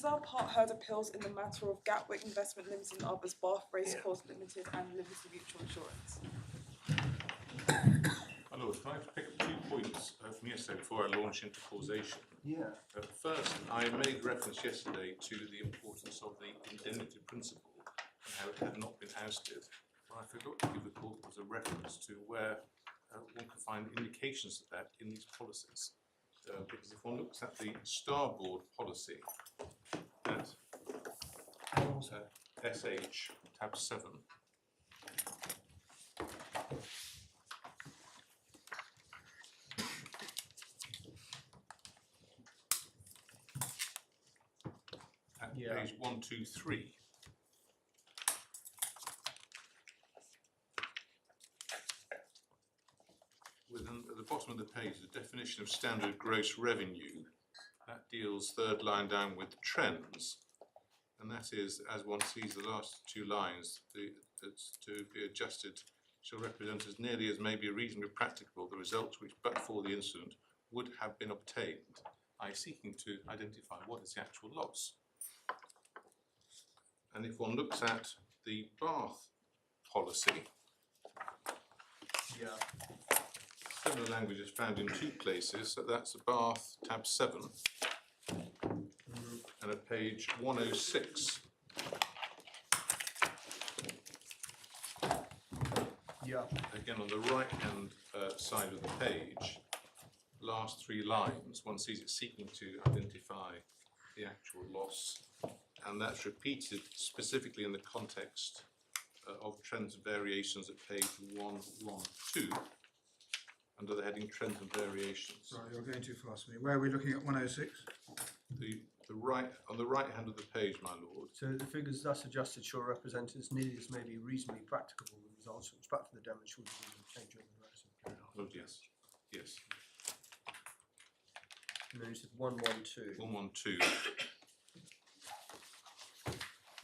Windsor Part heard appeals in the matter of Gatwick Investments Ltd and others, Bath Racecourse Ltd and Liberty Mutual Insurance. My Lord, can I pick up 2 points from yesterday before I launch into causation? Yeah. First, I made reference yesterday to the importance of the indemnity principle and how it had not been ousted. But I forgot to give the court as a reference to where one can find indications of that in these policies. Because if one looks at the Starboard policy at SH tab 7, at page 123, at the bottom of the page, the definition of standard gross revenue, that deals third line down with trends, and that is, as one sees the last 2 lines, that's to be adjusted shall represent as nearly as may be reasonably practicable the results which, but for the incident, would have been obtained, i.e. seeking to identify what is the actual loss. And if one looks at the Bath policy, similar language is found in 2 places, so that's the Bath tab 7 and at page 106. Again on the right hand side of the page, last 3 lines, one sees it seeking to identify the actual loss, and that's repeated specifically in the context of trends and variations at page 112. Under the heading Trends and Variations. Sorry, you're going too fast for me. Where are we looking at 106? On the right hand of the page, my lord. So the figures thus adjusted shall represent as nearly as may be reasonably practicable the results which, but for the damage, would be obtained during the rest of the period. Oh yes, yes. And then you said 112. 112.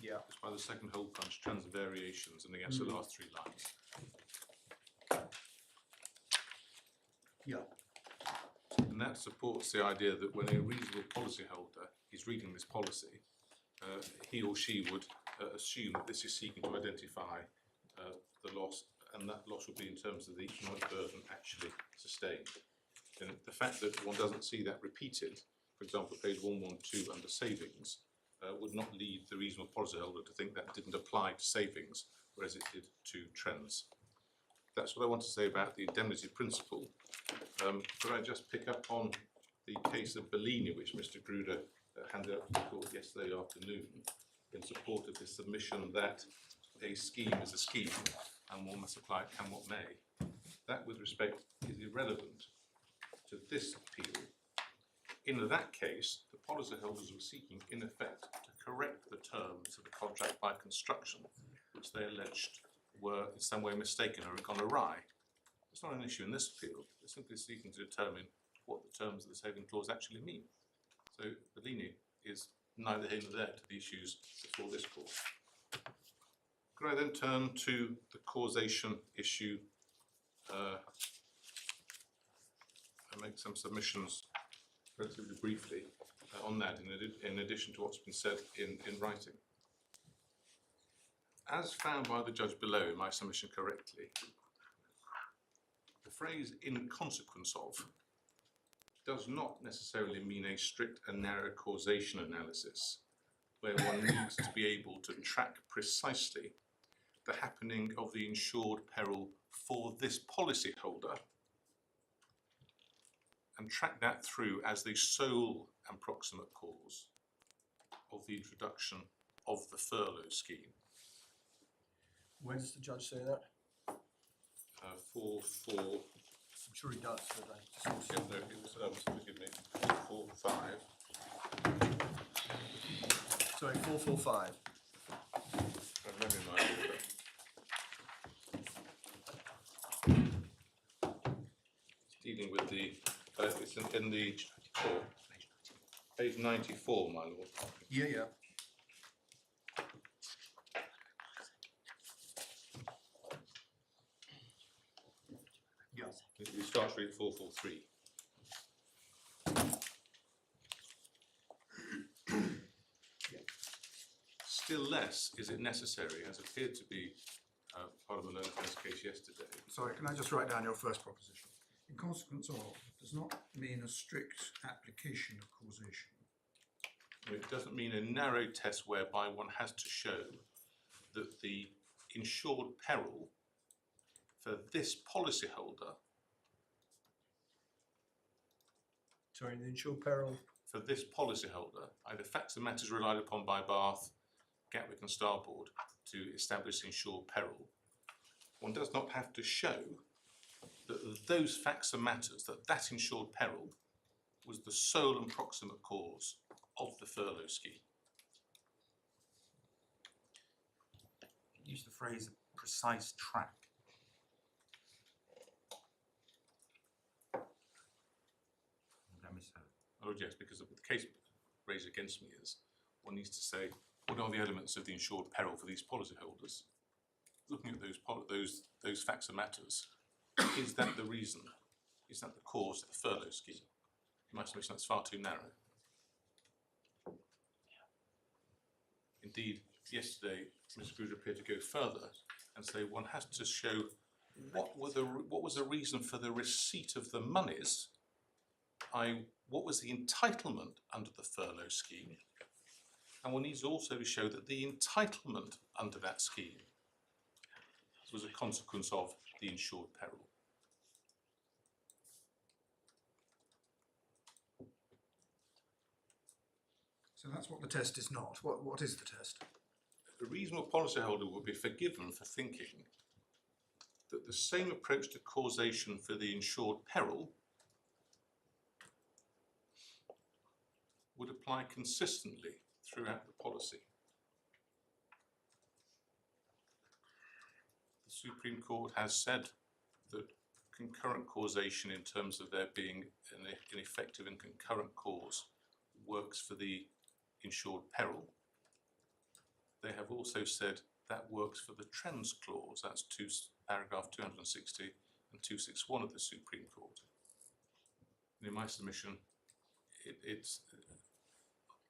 Yeah. It's by the second hole punch, Trends and Variations, and against the last 3 lines. Yeah. And that supports the idea that when a reasonable policyholder is reading this policy, he or she would assume that this is seeking to identify the loss, and that loss would be in terms of the economic burden actually sustained. And the fact that one doesn't see that repeated, for example, page 112 under savings, would not lead the reasonable policyholder to think that didn't apply to savings, whereas it did to trends. That's what I want to say about the indemnity principle. Could I just pick up on the case of Bellini, which Mr. Gruder handed out to the court yesterday afternoon, in support of his submission that a scheme is a scheme and one must apply it come what may. That, with respect, is irrelevant to this appeal. In that case, the policyholders were seeking, in effect, to correct the terms of the contract by construction, which they alleged were in some way mistaken or had gone awry. It's not an issue in this appeal. They're simply seeking to determine what the terms of the saving clause actually mean. So Bellini is neither here nor there to the issues before this court. Could I then turn to the causation issue and make some submissions relatively briefly on that, in addition to what's been said in writing. As found by the judge below in my submission correctly, the phrase "in consequence of" does not necessarily mean a strict and narrow causation analysis, where one needs to be able to track precisely the happening of the insured peril for this policyholder and track that through as the sole and proximate cause of the introduction of the furlough scheme. Where does the judge say that? 4.4. I'm sure he does, but I just Yeah, no, it was, forgive me, 4.5. Sorry, 445. Let me remind you it's dealing with the, it's in the page 94, my lord. Yeah. We start reading 443. Still less is it necessary, as appeared to be part of the learned affairs case yesterday. Sorry, can I just write down your first proposition? In consequence of does not mean a strict application of causation. It doesn't mean a narrow test whereby one has to show that the insured peril for this policyholder, Sorry, the insured peril. for this policyholder, either facts and matters relied upon by Bath, Gatwick and Starboard to establish insured peril. One does not have to show that those facts and matters, that insured peril was the sole and proximate cause of the furlough scheme. Use the phrase precise track. Did I misheard? Oh yes, because the case raised against me is one needs to say, what are the elements of the insured peril for these policyholders? Looking at those facts and matters, is that the reason? Is that the cause of the furlough scheme? In my estimation, that's far too narrow. Indeed, yesterday, Mr. Gruder appeared to go further and say one has to show what was the reason for the receipt of the monies, what was the entitlement under the furlough scheme, and one needs also to show that the entitlement under that scheme was a consequence of the insured peril. So that's what the test is not. What is the test? A reasonable policyholder would be forgiven for thinking that the same approach to causation for the insured peril would apply consistently throughout the policy. The Supreme Court has said that concurrent causation in terms of there being an effective and concurrent cause works for the insured peril. They have also said that works for the trans clause, that's paragraph 260 and 261 of the Supreme Court. And in my submission, it's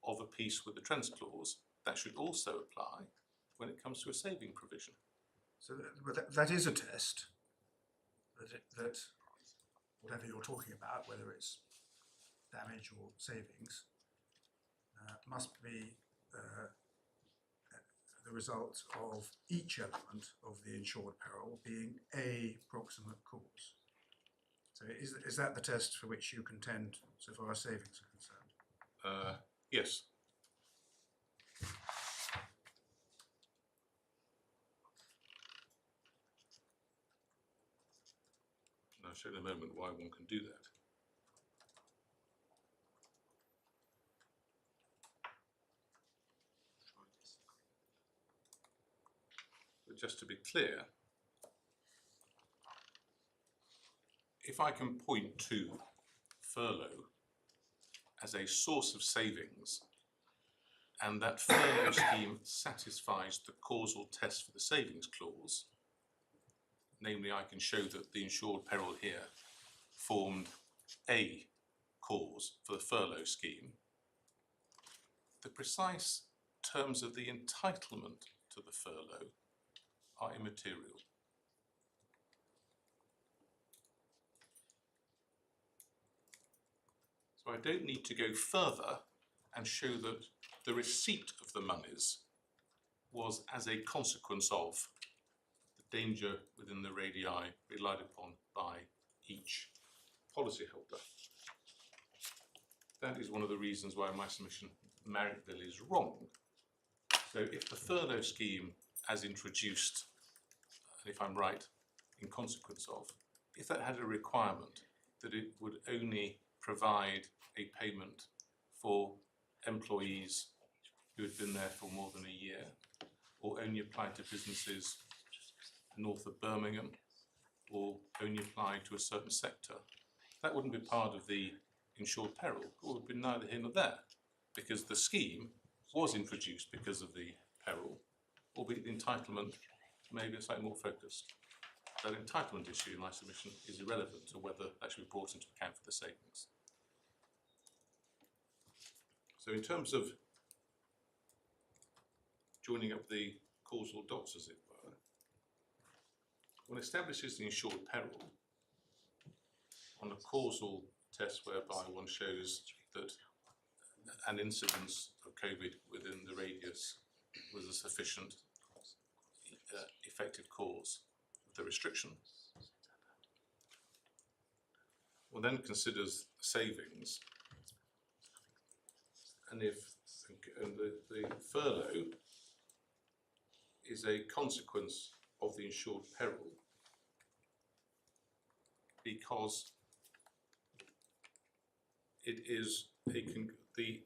of a piece with the trans clause, that should also apply when it comes to a saving provision. So that is a test that whatever you're talking about, whether it's damage or savings, must be the result of each element of the insured peril being a proximate cause. So is that the test for which you contend so far as savings are concerned? Yes. And I'll show in a moment why one can do that. But just to be clear, if I can point to furlough as a source of savings, and that furlough scheme satisfies the causal test for the savings clause, namely I can show that the insured peril here formed a cause for the furlough scheme, the precise terms of the entitlement to the furlough are immaterial. So I don't need to go further and show that the receipt of the monies was as a consequence of the danger within the radii relied upon by each policyholder. That is one of the reasons why my submission merit bill is wrong. So if the furlough scheme as introduced, if I'm right, in consequence of, if that had a requirement that it would only provide a payment for employees who had been there for more than a year, or only applied to businesses north of Birmingham, or only applied to a certain sector, that wouldn't be part of the insured peril. It would be neither here nor there, because the scheme was introduced because of the peril, albeit the entitlement may be slightly more focused. That entitlement issue in my submission is irrelevant to whether that should be brought into account for the savings. So in terms of joining up the causal dots, as it were, one establishes the insured peril on a causal test whereby one shows that an incidence of COVID within the radius was a sufficient effective cause of the restriction. One then considers savings, and if the furlough is a consequence of the insured peril because it is the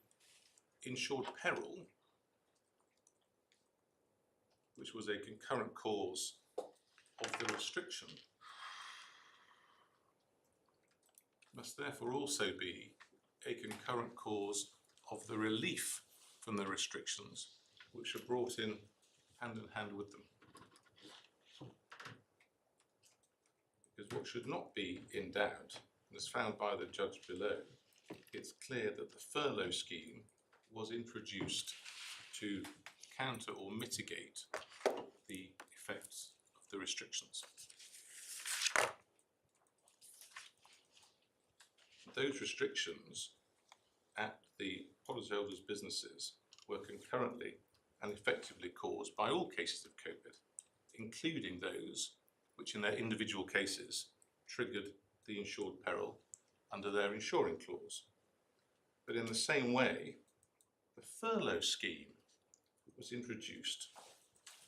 insured peril, which was a concurrent cause of the restriction, must therefore also be a concurrent cause of the relief from the restrictions which are brought in hand with them. Because what should not be in doubt, as found by the judge below, it's clear that the furlough scheme was introduced to counter or mitigate the effects of the restrictions. Those restrictions at the policyholders' businesses were concurrently and effectively caused by all cases of COVID, including those which in their individual cases triggered the insured peril under their insuring clause. But in the same way, the furlough scheme was introduced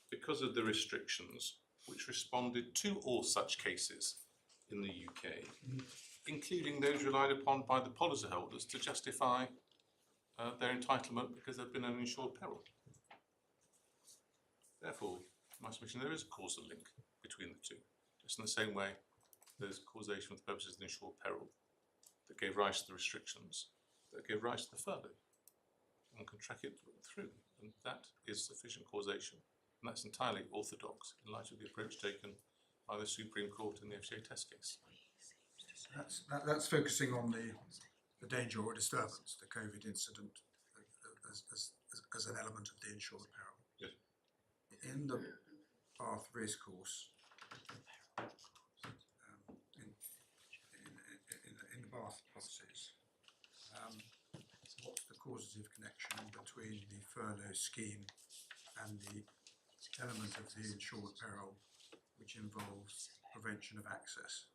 because of the restrictions which responded to all such cases in the UK, including those relied upon by the policyholders to justify their entitlement because there had been an insured peril. Therefore, my submission, there is a causal link between the two, just in the same way there's causation for the purposes of the insured peril that gave rise to the restrictions, that gave rise to the furlough. One can track it through, and that is sufficient causation, and that's entirely orthodox in light of the approach taken by the Supreme Court in the FCA test case. That's focusing on the danger or disturbance, the COVID incident, as an element of the insured peril. Yes. In the Bath Racecourse, in the Bath policies, what's the causative connection between the furlough scheme and the element of the insured peril which involves prevention of access?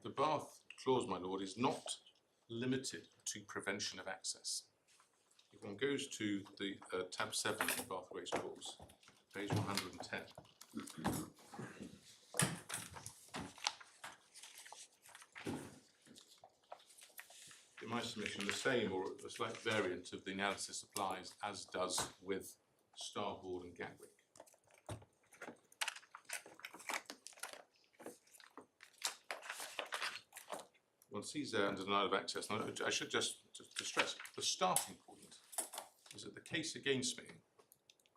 The Bath clause, my lord, is not limited to prevention of access. If one goes to the tab 7 of the Bath Racecourse, page 110, in my submission, the same or a slight variant of the analysis applies, as does with Starboard and Gatwick. One sees there under denial of access. Now, I should just to stress, the starting point is that the case against me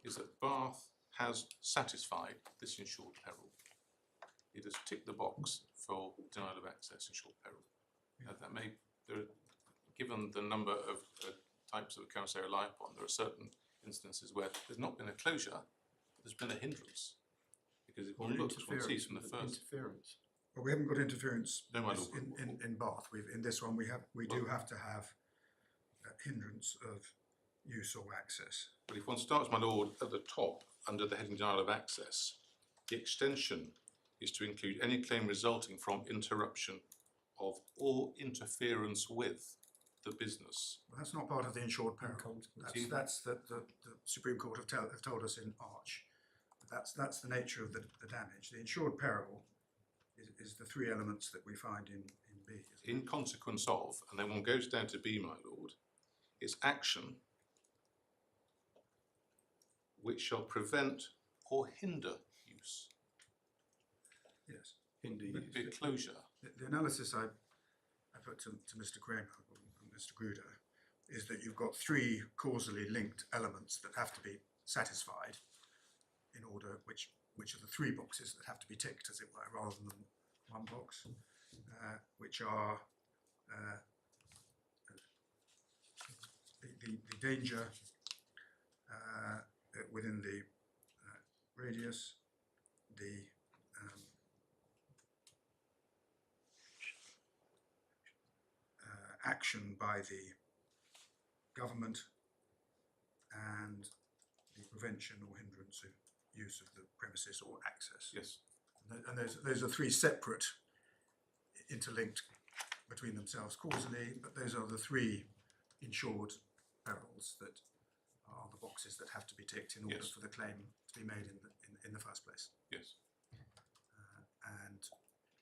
is that Bath has satisfied this insured peril. It has ticked the box for denial of access insured peril. That may, given the number of types of accounts they rely upon, there are certain instances where there's not been a closure, but there's been a hindrance. Because if one looks, one sees from the first interference. Well, we haven't got interference No, my lord. in Bath. In this one, we do have to have a hindrance of use or access. But if one starts, my lord, at the top under the heading denial of access, the extension is to include any claim resulting from interruption of or interference with the business. Well, that's not part of the insured peril. That's the Supreme Court have told us in Arch. That's the nature of the damage. The insured peril is the three elements that we find in B. In consequence of, and then one goes down to B, my lord, is action which shall prevent or hinder use. Yes. Indeed. Be a closure. The analysis I put to Mr. Kramer and Mr. Gruder is that you've got three causally linked elements that have to be satisfied in order, which are the three boxes that have to be ticked, as it were, rather than one box, which are the danger within the radius, the action by the government, and the prevention or hindrance of use of the premises or access. Yes. And those are three separate, interlinked between themselves causally, but those are the three insured perils that are the boxes that have to be ticked in order Yes. for the claim to be made in the first place. Yes. And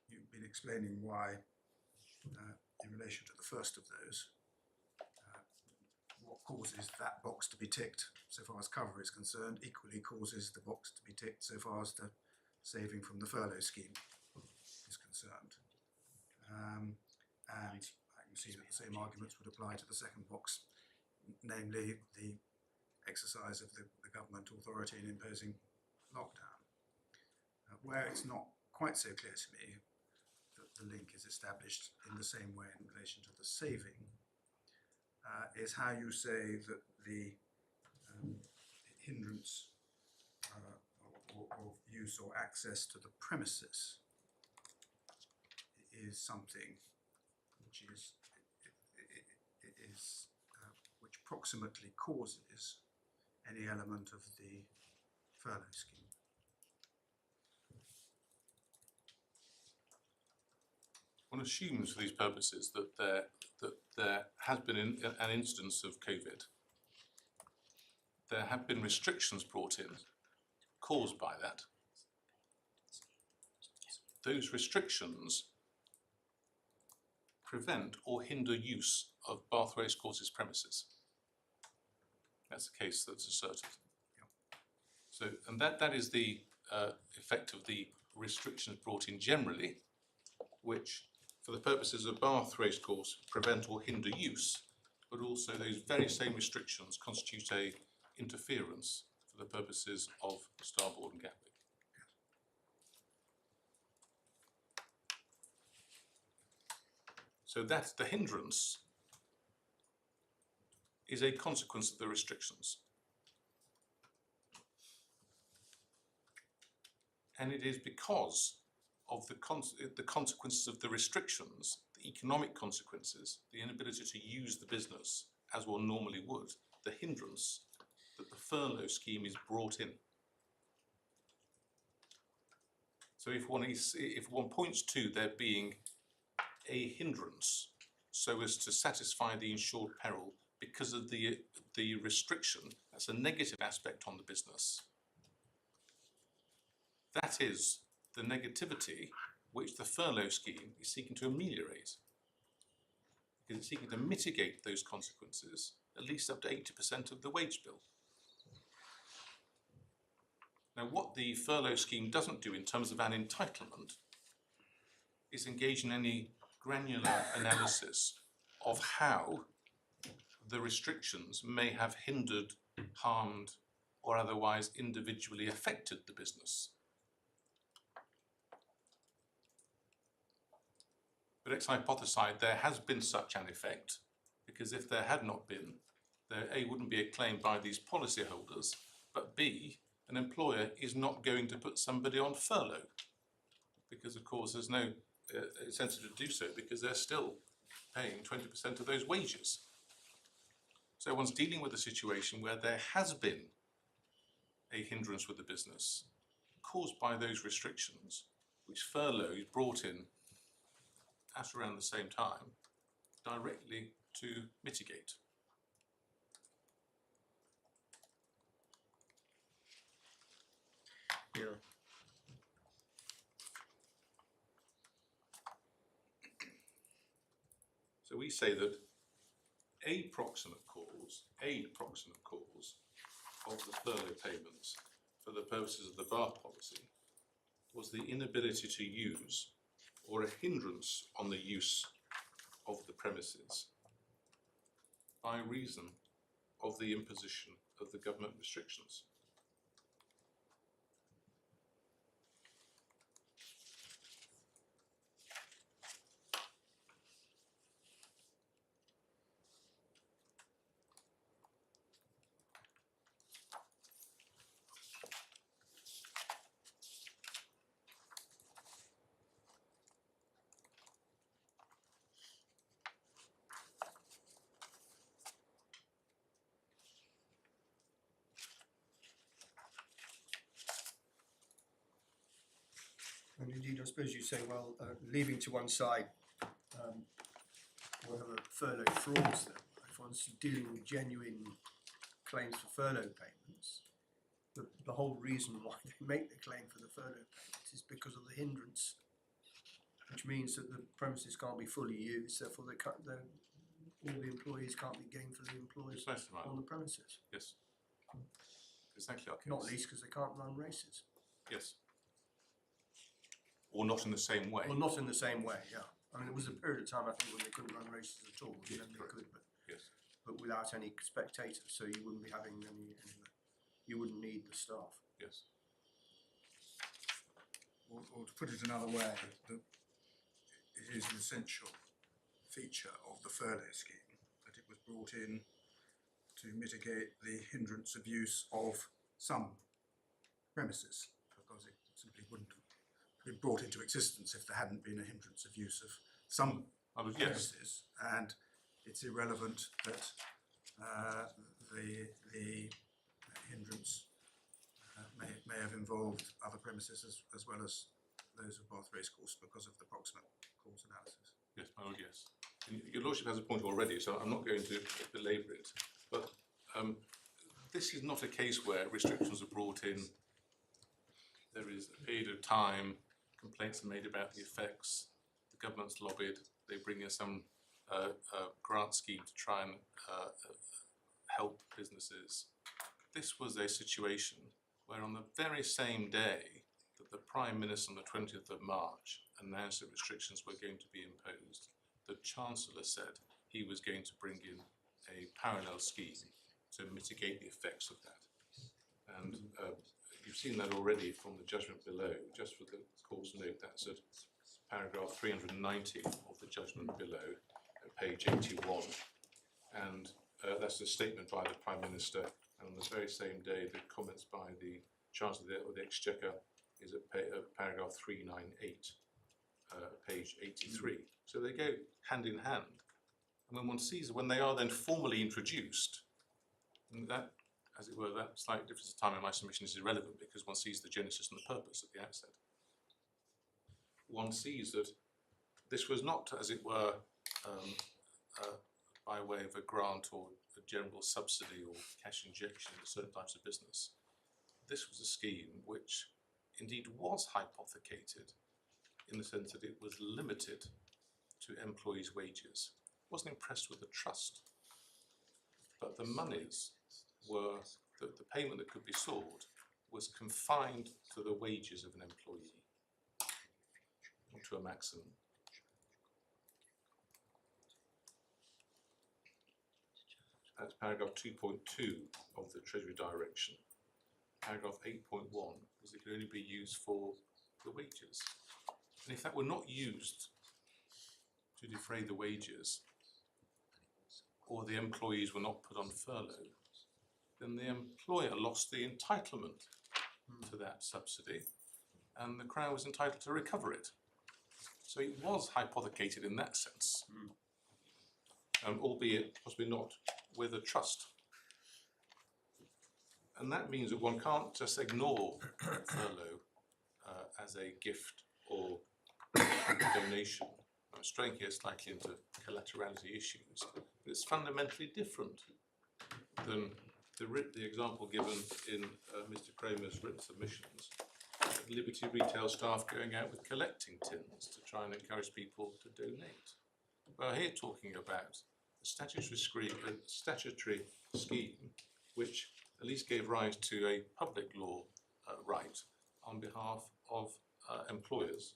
you've been explaining why, in relation to the first of those, what causes that box to be ticked so far as cover is concerned equally causes the box to be ticked so far as the saving from the furlough scheme is concerned. And I can see that the same arguments would apply to the second box, namely the exercise of the government authority in imposing lockdown. Where it's not quite so clear to me that the link is established in the same way in relation to the saving is how you say that the hindrance of use or access to the premises is something which which proximately causes any element of the furlough scheme. One assumes for these purposes that there has been an instance of COVID. There have been restrictions brought in caused by that. Those restrictions prevent or hinder use of Bath Racecourse's premises. That's the case that's asserted. Yep. So, and that is the effect of the restrictions brought in generally, which, for the purposes of Bath Racecourse, prevent or hinder use, but also those very same restrictions constitute a interference for the purposes of Starboard and Gatwick. So that's the hindrance is a consequence of the restrictions. And it is because of the consequences of the restrictions, the economic consequences, the inability to use the business as one normally would, the hindrance, that the furlough scheme is brought in. So if one points to there being a hindrance so as to satisfy the insured peril because of the restriction, that's a negative aspect on the business. That is the negativity which the furlough scheme is seeking to ameliorate. Because it's seeking to mitigate those consequences, at least up to 80% of the wage bill. Now, what the furlough scheme doesn't do in terms of an entitlement is engage in any granular analysis of how the restrictions may have hindered, harmed, or otherwise individually affected the business. But it's hypothesized there has been such an effect, because if there had not been, there A, wouldn't be a claim by these policyholders, but B, an employer is not going to put somebody on furlough, because of course there's no incentive to do so, because they're still paying 20% of those wages. So one's dealing with a situation where there has been a hindrance with the business caused by those restrictions, which furlough is brought in at around the same time, directly to mitigate. Yeah. So we say that a proximate cause of the furlough payments for the purposes of the Bath policy was the inability to use or a hindrance on the use of the premises by reason of the imposition of the government restrictions. And indeed, I suppose you say, well, leaving to one side whatever furlough frauds them, if one's dealing with genuine claims for furlough payments, the whole reason why they make the claim for the furlough payments is because of the hindrance, which means that the premises can't be fully used, therefore all the employees can't be gainfully employed Precisely right. on the premises. Yes. Exactly our case. Not least because they can't run races. Yes. Or not in the same way. Well, not in the same way, yeah. I mean, there was a period of time, I think, when they couldn't run races at all, and then they could, Yes. but without any spectators, so you wouldn't be having you wouldn't need the staff. Yes. Or to put it another way, it is an essential feature of the furlough scheme that it was brought in to mitigate the hindrance of use of some premises, because it simply wouldn't have been brought into existence if there hadn't been a hindrance of use of some Yes. premises. And it's irrelevant that the hindrance may have involved other premises as well as those of Bath Racecourse because of the proximate cause analysis. Yes, my lord, yes. And your lordship has a point already, so I'm not going to belabour it. But this is not a case where restrictions are brought in. There is a period of time, complaints are made about the effects, the government's lobbied, they bring in some grant scheme to try and help businesses. This was a situation where on the very same day that the Prime Minister on the 20th of March announced that restrictions were going to be imposed, the Chancellor said he was going to bring in a parallel scheme to mitigate the effects of that. And you've seen that already from the judgment below. Just for the course note, that's at paragraph 390 of the judgment below, at page 81. And that's a statement by the Prime Minister. And on the very same day, the comments by the Chancellor of the Exchequer is at paragraph 398, page 83. So they go hand in hand. And when one sees, when they are then formally introduced, and that, as it were, that slight difference of time in my submission is irrelevant because one sees the genesis and the purpose at the outset. One sees that this was not, as it were, by way of a grant or a general subsidy or cash injection into certain types of business. This was a scheme which indeed was hypothecated in the sense that it was limited to employees' wages. It wasn't impressed with the trust, but the monies were, the payment that could be sought was confined to the wages of an employee, or to a maximum. That's paragraph 2.2 of the Treasury Direction. Paragraph 8.1 was it could only be used for the wages. And if that were not used to defray the wages, or the employees were not put on furlough, then the employer lost the entitlement to that subsidy, and the Crown was entitled to recover it. So it was hypothecated in that sense, albeit possibly not with a trust. And that means that one can't just ignore furlough as a gift or a donation. I'm straying here slightly into collaterality issues, but it's fundamentally different than the example given in Mr. Kramer's written submissions. Liberty retail staff going out with collecting tins to try and encourage people to donate. We're here talking about a statutory scheme which at least gave rise to a public law right on behalf of employers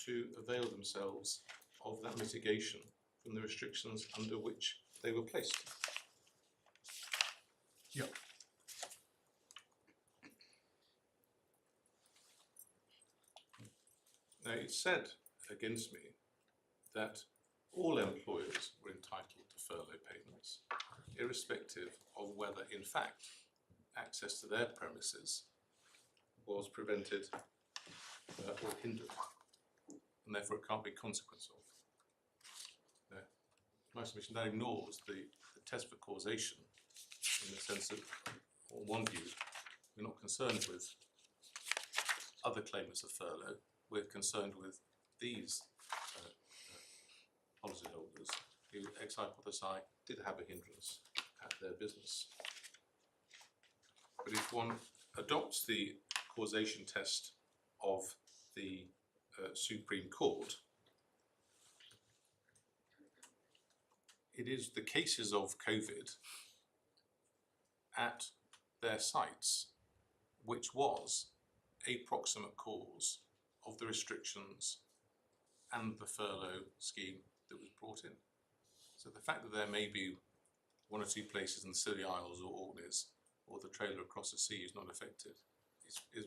to avail themselves of that mitigation from the restrictions under which they were placed. Yep. Now, it's said against me that all employers were entitled to furlough payments, irrespective of whether, in fact, access to their premises was prevented or hindered, and therefore it can't be consequence of. Now, my submission that ignores the test for causation, in the sense that, on one view, we're not concerned with other claimants of furlough, we're concerned with these policyholders who ex hypothesi did have a hindrance at their business. But if one adopts the causation test of the Supreme Court, it is the cases of COVID at their sites which was a proximate cause of the restrictions and the furlough scheme that was brought in. So the fact that there may be one or two places in the Scilly Isles or Orkneys or the trailer across the sea is not affected is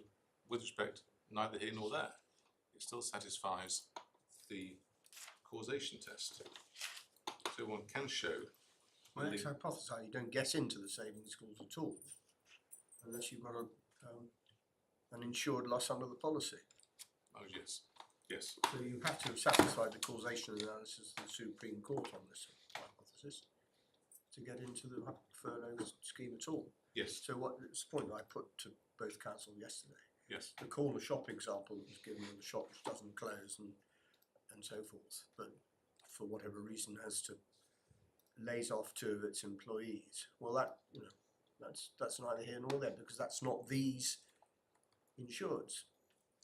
with respect neither here nor there. It still satisfies the causation test. So one can show. Well, ex hypothesi, you don't get into the savings clause at all unless you've got an insured loss under the policy. Oh yes, yes. So you have to have satisfied the causation analysis of the Supreme Court on this hypothesis to get into the furlough scheme at all. Yes, So what it's the point that I put to both council yesterday. yes, The corner shop example that was given, of the shop which doesn't close and so forth, but for whatever reason has to lays off 2 of its employees. Well, that that's neither here nor there because that's not these insureds.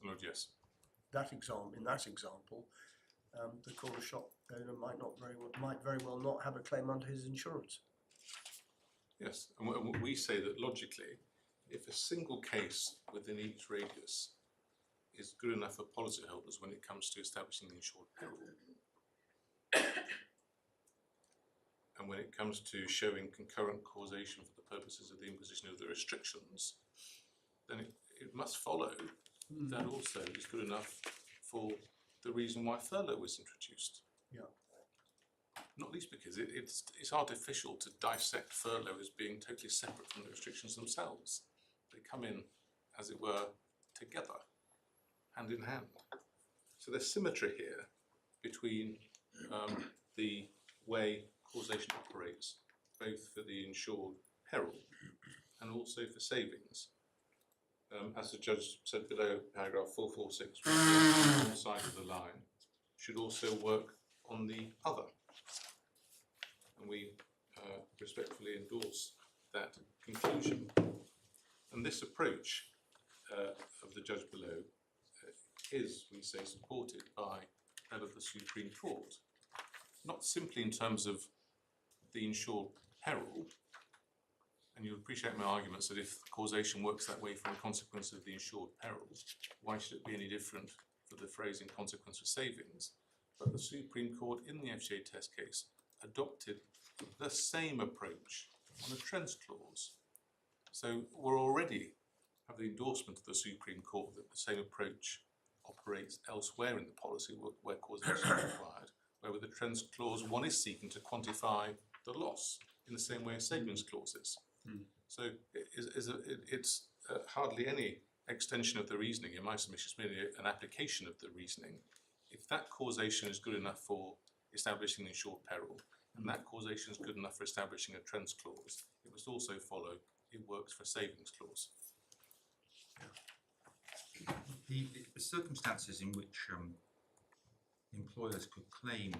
Lord, yes. In that example, the corner shop owner might very well not have a claim under his insurance. Yes, and we say that logically, if a single case within each radius is good enough for policyholders when it comes to establishing the insured peril, and when it comes to showing concurrent causation for the purposes of the imposition of the restrictions, then it must follow that also is good enough for the reason why furlough was introduced. Yeah. Not least because it's artificial to dissect furlough as being totally separate from the restrictions themselves. They come in, as it were, together, hand in hand. So there's symmetry here between the way causation operates, both for the insured peril and also for savings. As the judge said below, paragraph 446, which is on one side of the line, should also work on the other. And we respectfully endorse that conclusion. And this approach of the judge below is, we say, supported by that of the Supreme Court, not simply in terms of the insured peril, and you'll appreciate my arguments that if causation works that way for a consequence of the insured peril, why should it be any different for the phrase in consequence of savings? But the Supreme Court in the FCA test case adopted the same approach on a trends clause. So we're already have the endorsement of the Supreme Court that the same approach operates elsewhere in the policy where causation is required, where with the trends clause one is seeking to quantify the loss in the same way as savings clauses. So it's hardly any extension of the reasoning. In my submission, it's merely an application of the reasoning. If that causation is good enough for establishing the insured peril, and that causation is good enough for establishing a trends clause, it must also follow it works for a savings clause. The circumstances in which employers could claim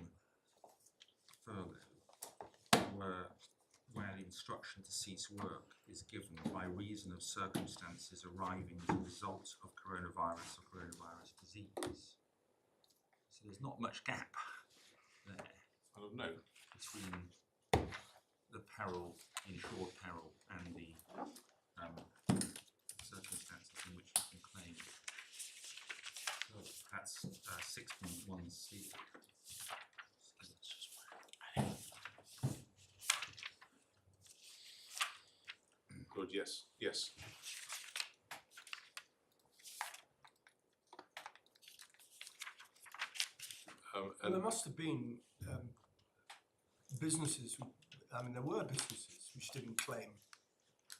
furlough were where the instruction to cease work is given by reason of circumstances arising as a result of coronavirus or coronavirus disease. So there's not much gap there. I don't know. Between the peril, insured peril, and the circumstances in which you can claim. So that's 6.1c. Good, yes, yes. And there must have been businesses, there were businesses which didn't claim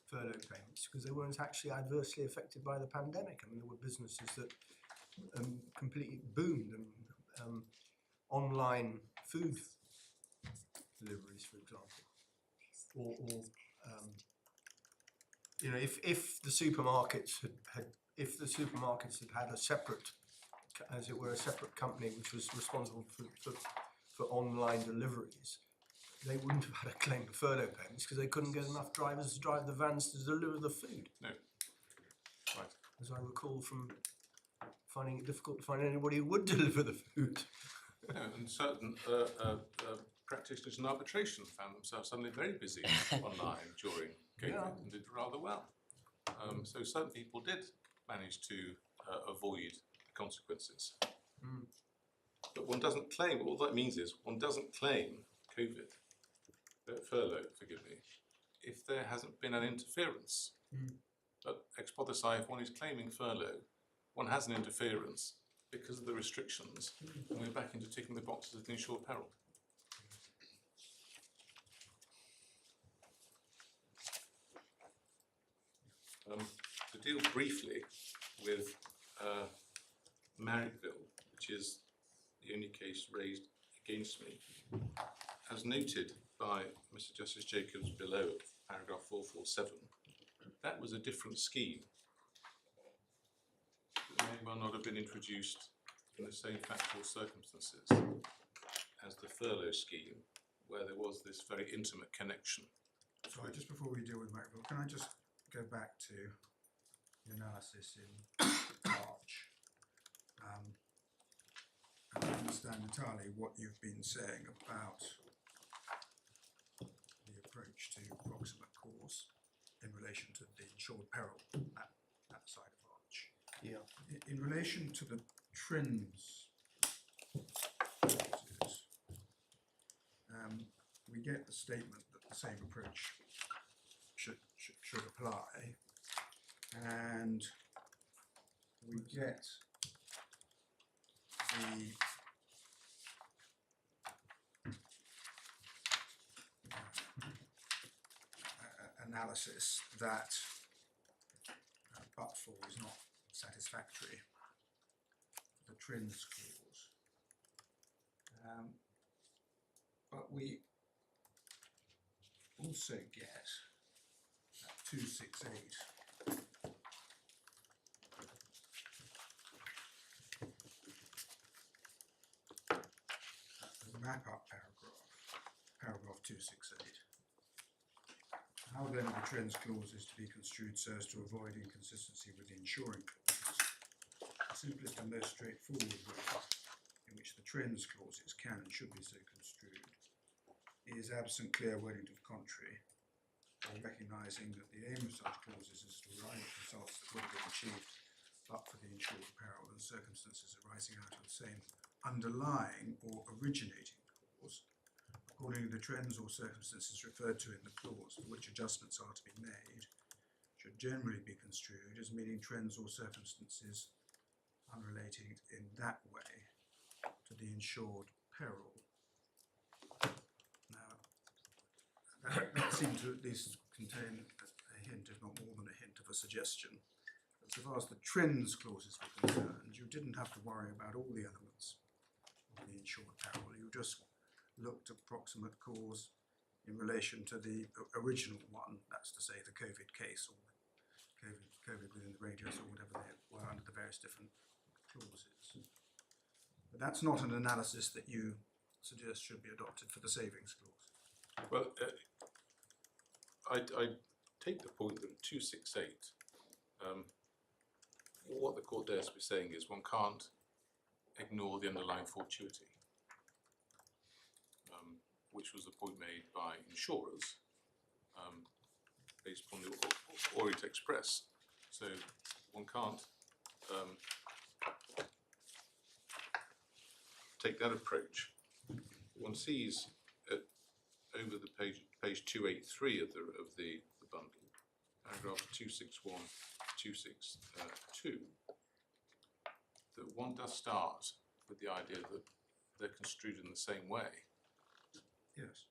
furlough payments because they weren't actually adversely affected by the pandemic. There were businesses that completely boomed, online food deliveries, for example, or if the supermarkets had had a separate as it were, a separate company which was responsible for online deliveries, they wouldn't have had a claim for furlough payments because they couldn't get enough drivers to drive the vans to deliver the food. No. Right. As I recall from finding it difficult to find anybody who would deliver the food. No, and certain practitioners in arbitration found themselves suddenly very busy online during COVID Yeah. and did rather well. So certain people did manage to avoid the consequences. Mm. But one doesn't claim, all that means is one doesn't claim COVID, furlough, forgive me, if there hasn't been an interference. Mm. But ex pothesi, if one is claiming furlough, one has an interference because of the restrictions, and we're back into ticking the boxes of the insured peril. To deal briefly with Marrickville, which is the only case raised against me, as noted by Mr. Justice Jacobs below, paragraph 447, that was a different scheme. It may well not have been introduced in the same factual circumstances as the furlough scheme, where there was this very intimate connection. Sorry, just before we deal with Marrickville, can I just go back to the analysis in March? I understand entirely what you've been saying about the approach to proximate cause in relation to the insured peril at that side of Arch. Yeah. In relation to the TRINS clauses, we get the statement that the same approach should apply, and we get the analysis that but for is not satisfactory, the TRINS clause. But we also get 268 the wrap-up paragraph 268. How then are the TRINS clauses to be construed so as to avoid inconsistency with the insuring clauses? The simplest and most straightforward way in which the TRINS clauses can and should be so construed is, absent clear wording to the contrary, or recognising that the aim of such clauses is to arrive at results that would have been achieved but for the insured peril and circumstances arising out of the same underlying or originating clause. Accordingly, the trends or circumstances referred to in the clause for which adjustments are to be made should generally be construed as meaning trends or circumstances unrelated in that way to the insured peril. Now, that seemed to at least contain a hint, if not more than a hint, of a suggestion that so far as the trends clauses were concerned, you didn't have to worry about all the elements of the insured peril. You just looked at proximate cause in relation to the original one, that's to say the COVID case or COVID within the radius or whatever they were under the various different clauses. But that's not an analysis that you suggest should be adopted for the savings clause. Well, I take the point that 268, what the court dares to be saying is one can't ignore the underlying fortuity, which was the point made by insurers based upon the Orient Express. So one can't take that approach. One sees over the page 283 of the bundle, paragraph 261, 262, that one does start with the idea that they're construed in the same way. Yes.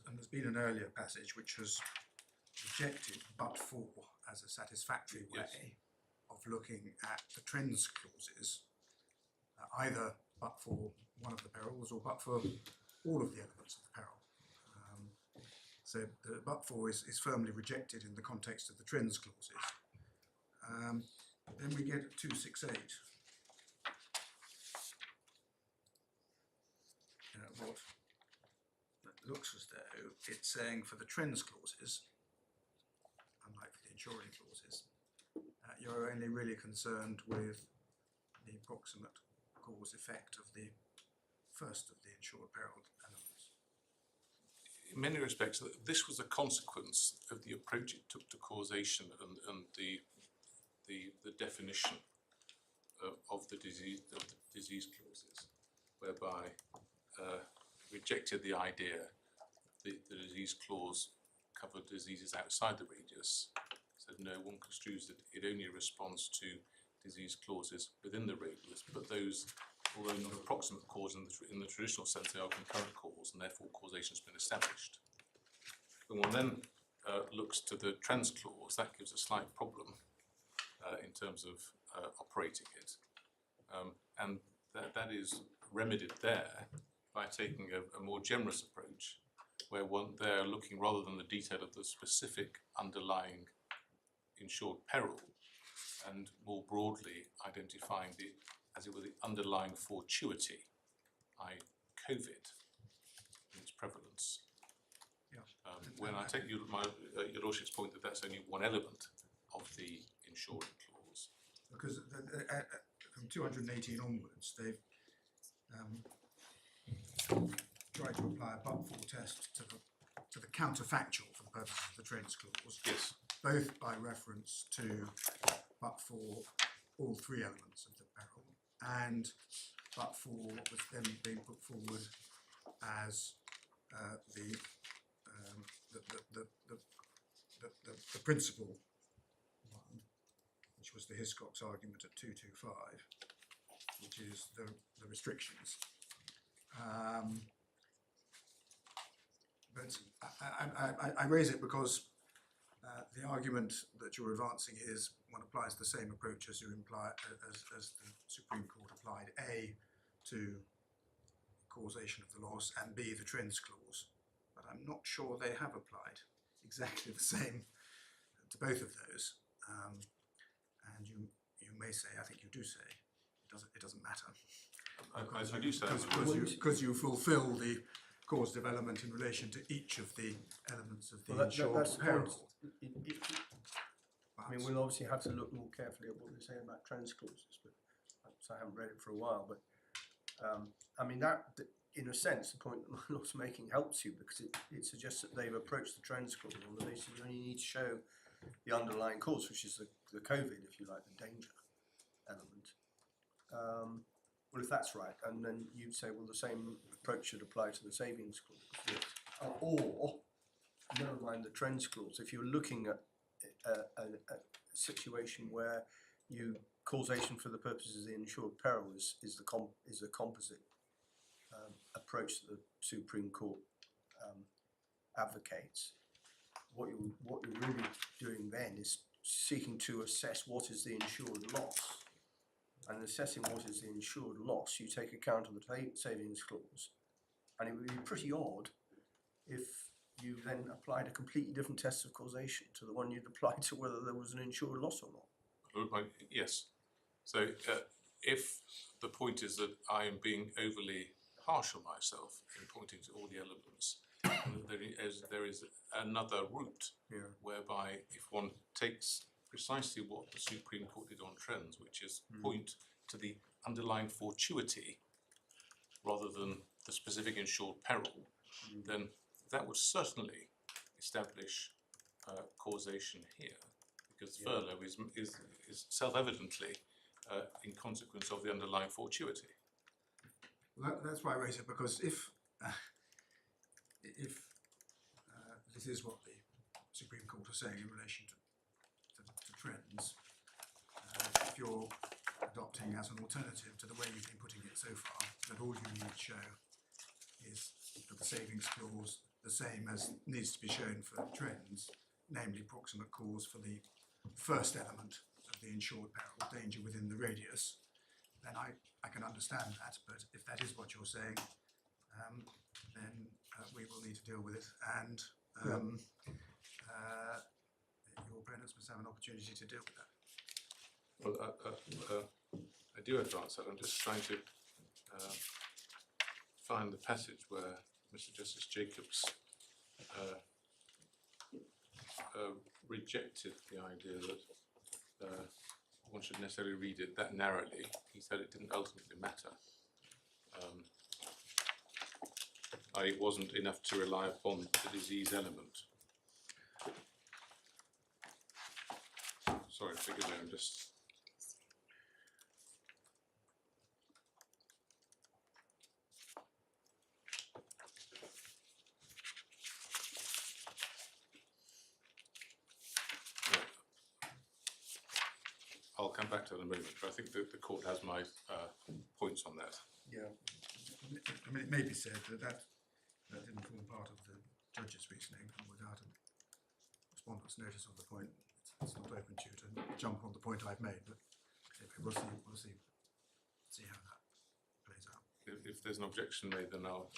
And there's been an earlier passage which has rejected but for as a satisfactory way of looking at the trends clauses, either but for one of the perils or but for all of the elements of the peril. So the but for is firmly rejected in the context of the trends clauses. Then we get 268. What it looks as though it's saying for the trends clauses, unlike for the insuring clauses, you're only really concerned with the proximate cause effect of the first of the insured peril elements. In many respects, this was a consequence of the approach it took to causation and the definition of the disease clauses, whereby rejected the idea that the disease clause covered diseases outside the radius. Said no, one construes that it only responds to disease clauses within the radius, but those, although not a proximate cause in the traditional sense, they are concurrent cause, and therefore causation has been established. When one then looks to the trends clause, that gives a slight problem in terms of operating it, and that is remedied there by taking a more generous approach, where they're looking rather than the detail of the specific underlying insured peril, and more broadly identifying the, as it were, the underlying fortuity, i.e. COVID, and its prevalence. Yeah. When I take your Lordship's point that that's only one element of the insuring clause. Because from 218 onwards, they've tried to apply a but-for test to the counterfactual for the purposes of the trends clause. Yes. Both by reference to but for all three elements of the peril, and but for what was then being put forward as the principal one, which was the Hiscox argument at 225, which is the restrictions. But I raise it because the argument that you're advancing is one applies the same approach as as the Supreme Court applied, A, to causation of the loss, and B, the trends clause. But I'm not sure they have applied exactly the same to both of those. And you may say, I think you do say, it doesn't matter. I do say Because you fulfil the cause of element in relation to each of the elements of the insured that's the peril. point. I mean, we'll obviously have to look more carefully at what they're saying about trans clauses, but so I haven't read it for a while. But I mean, that in a sense, the point that my lord's making helps you, because it suggests that they've approached the trans clause on the basis you only need to show the underlying cause, which is the COVID, if you like, the danger element. Well, if that's right, and then you'd say, well, the same approach should apply to the savings clause, or never mind the trends clause. If you're looking at a situation where causation for the purposes of the insured peril is a composite approach that the Supreme Court advocates, what you're really doing then is seeking to assess what is the insured loss. And assessing what is the insured loss, you take account of the savings clause. And it would be pretty odd if you then applied a completely different test of causation to the one you'd applied to whether there was an insured loss or not. Yes. So if the point is that I am being overly harsh on myself in pointing to all the elements, there is another route whereby if one takes precisely what the Supreme Court did on trends, which is point to the underlying fortuity rather than the specific insured peril, then that would certainly establish causation here, because furlough is self-evidently in consequence of the underlying fortuity. Well, that's why I raise it, because if this is what the Supreme Court are saying in relation to trends, if you're adopting as an alternative to the way you've been putting it so far, that all you need to show is that the savings clause the same as needs to be shown for trends, namely proximate cause for the first element of the insured peril, danger within the radius, then I can understand that. But if that is what you're saying, then we will need to deal with it, and your opponents must have an opportunity to deal with that. Well, I do advance that. I'm just trying to find the passage where Mr. Justice Jacobs rejected the idea that one should necessarily read it that narrowly. He said it didn't ultimately matter. It wasn't enough to rely upon the disease element. Sorry, forgive me, I'm just... I'll come back to it in a moment, but I think that the court has my points on that. Yeah. I mean, it may be said that didn't form part of the judge's reasoning, and without a respondent's notice of the point, it's not open to you to jump on the point I've made, but we'll see how that plays out. If there's an objection made, then I'll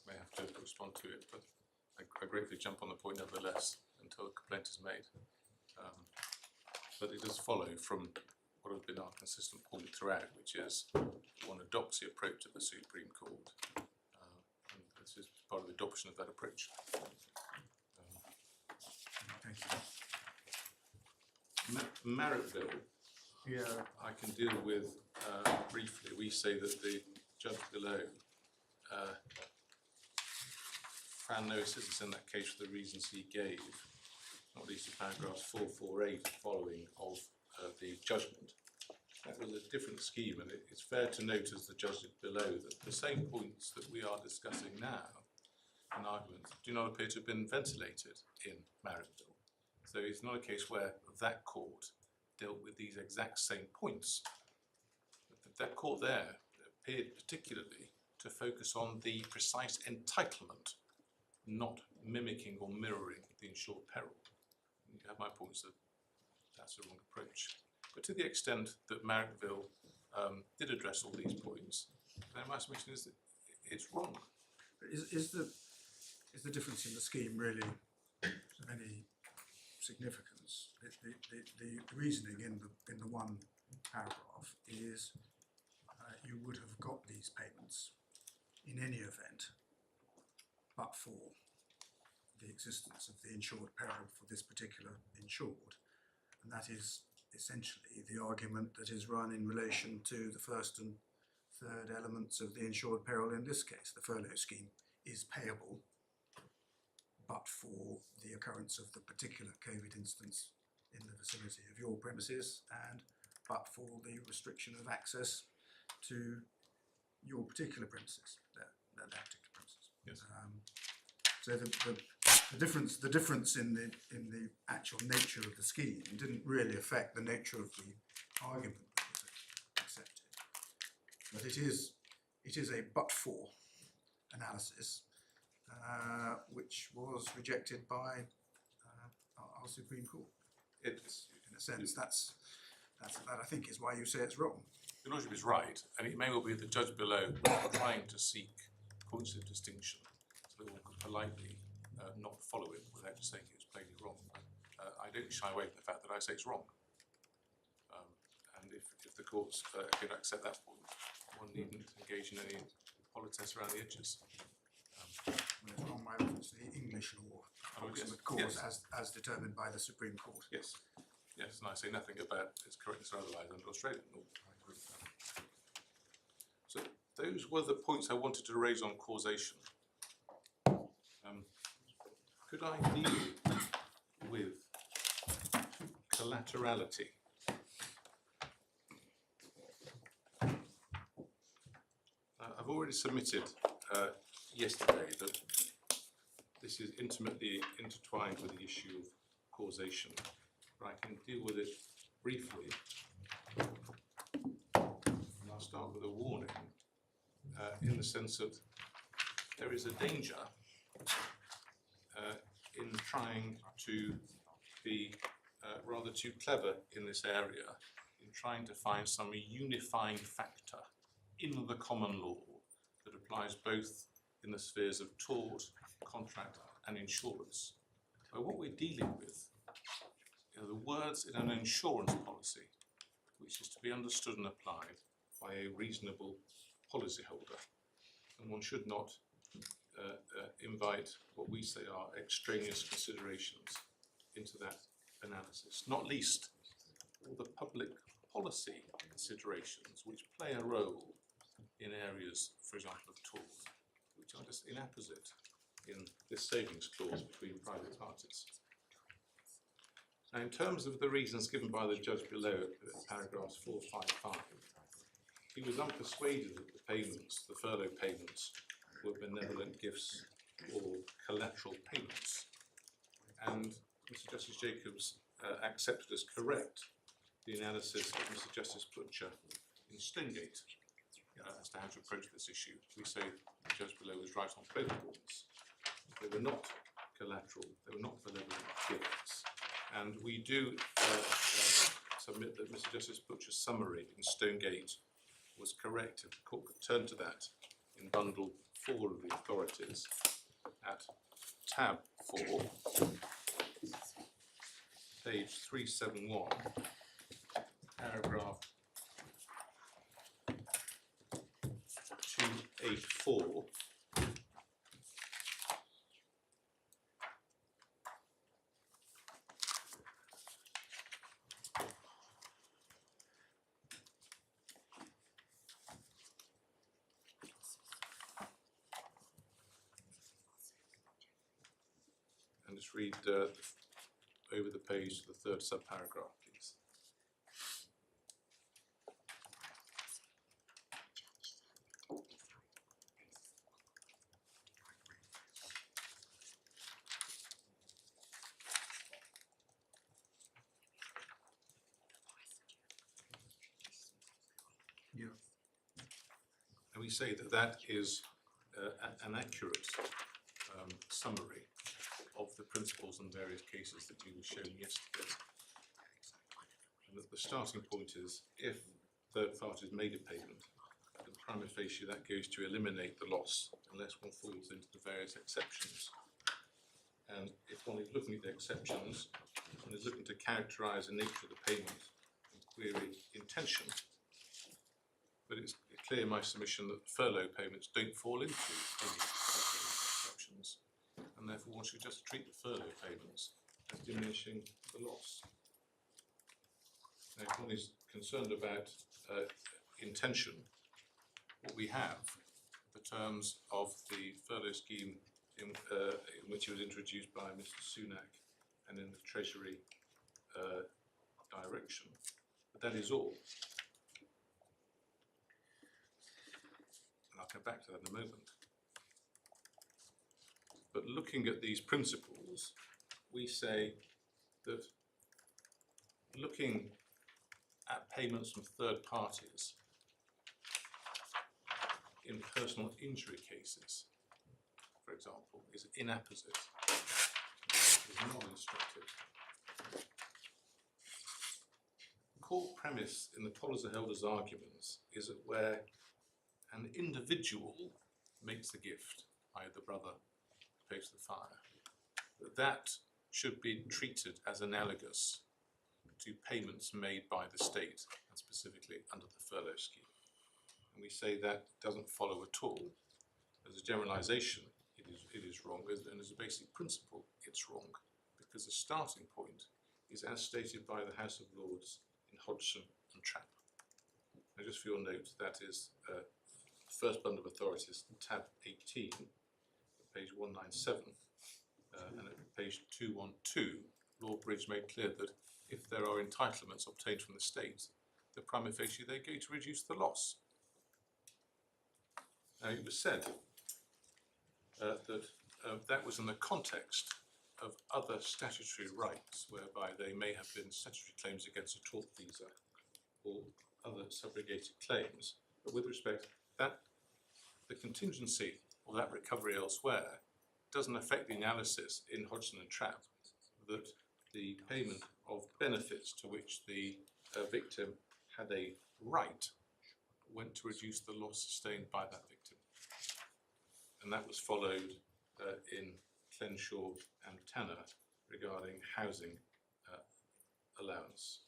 may have to respond to it, but I gratefully jump on the point nevertheless until a complaint is made. But it does follow from what has been our consistent point throughout, which is one adopts the approach of the Supreme Court. And this is part of the adoption of that approach. Thank you. Merit bill, Yeah. I can deal with briefly. We say that the judge below found no assistance in that case for the reasons he gave, not least in paragraphs 448 and following of the judgment. That was a different scheme, and it's fair to note as the judge below that the same points that we are discussing now in arguments do not appear to have been ventilated in Merit bill. So it's not a case where that court dealt with these exact same points. That court there appeared particularly to focus on the precise entitlement, not mimicking or mirroring the insured peril. You have my points that that's the wrong approach. But to the extent that Marrickville did address all these points, then my submission is that it's wrong. Is the difference in the scheme really of any significance? The reasoning in the one paragraph is you would have got these payments in any event, but for the existence of the insured peril for this particular insured, and that is essentially the argument that is run in relation to the first and third elements of the insured peril in this case. The furlough scheme is payable, but for the occurrence of the particular COVID instance in the vicinity of your premises, and but for the restriction of access to your particular premises, that particular premises. Yes. So the difference in the actual nature of the scheme didn't really affect the nature of the argument that was accepted. But it is a but-for analysis, which was rejected by our Supreme Court. It's, in a sense, that I think is why you say it's wrong. Your Lordship is right, and it may well be the judge below trying to seek points of distinction so that one could politely not follow it without saying it was plainly wrong. I don't shy away from the fact that I say it's wrong. And if the courts could accept that point, one needn't engage in any politics around the edges. It's wrong by reference to the English law, approximate cause as determined by the Supreme Court. Yes, yes, and I say nothing about its correctness or otherwise under Australian law. I agree with that. So those were the points I wanted to raise on causation. Could I deal with collaterality? I've already submitted yesterday that this is intimately intertwined with the issue of causation, but I can deal with it briefly. And I'll start with a warning in the sense that there is a danger in trying to be rather too clever in this area, in trying to find some unifying factor in the common law that applies both in the spheres of tort, contract and insurance. But what we're dealing with are the words in an insurance policy which is to be understood and applied by a reasonable policyholder. And one should not invite what we say are extraneous considerations into that analysis, not least all the public policy considerations which play a role in areas, for example, of tort, which are just inapposite in this savings clause between private parties. Now, in terms of the reasons given by the judge below at paragraphs 4, 5, 5, he was unpersuaded that the payments, the furlough payments, were benevolent gifts or collateral payments. And Mr. Justice Jacobs accepted as correct the analysis of Mr. Justice Butcher in Stonegate as to how to approach this issue. We say the judge below was right on both points. They were not collateral, they were not benevolent gifts. And we do submit that Mr. Justice Butcher's summary in Stonegate was correct. If the court could turn to that in bundle 4 of the authorities at tab 4, page 371, paragraph 284. And just read over the page to the third subparagraph, please. Yeah. And we say that that is an accurate summary of the principles and various cases that you were shown yesterday. And that the starting point is, if third parties made a payment, then prima facie that goes to eliminate the loss unless one falls into the various exceptions. And if one is looking at the exceptions, one is looking to characterise the nature of the payment and query intention. But it's clear in my submission that furlough payments don't fall into any exceptions, and therefore one should just treat the furlough payments as diminishing the loss. Now, if one is concerned about intention, what we have, the terms of the furlough scheme in which it was introduced by Mr. Sunak and in the Treasury direction, but that is all. And I'll come back to that in a moment. But looking at these principles, we say that looking at payments from third parties in personal injury cases, for example, is inapposite, is non-instructive. The core premise in the policyholder's arguments is that where an individual makes the gift, i.e. the brother pays the fire, that should be treated as analogous to payments made by the state, and specifically under the furlough scheme. And we say that doesn't follow at all. As a generalisation, it is wrong, and as a basic principle, it's wrong, because the starting point is as stated by the House of Lords in Hodgson and Trapp. Now, just for your note, that is first bundle of authorities, tab 18, page 197, and at page 212, Lord Bridge made clear that if there are entitlements obtained from the state, the prima facie they go to reduce the loss. Now, it was said that was in the context of other statutory rights, whereby they may have been statutory claims against a tortfeasor or other subrogated claims, but with respect that the contingency of that recovery elsewhere doesn't affect the analysis in Hodgson and Trapp that the payment of benefits to which the victim had a right went to reduce the loss sustained by that victim. And that was followed in Clenshaw and Tanner regarding housing allowance.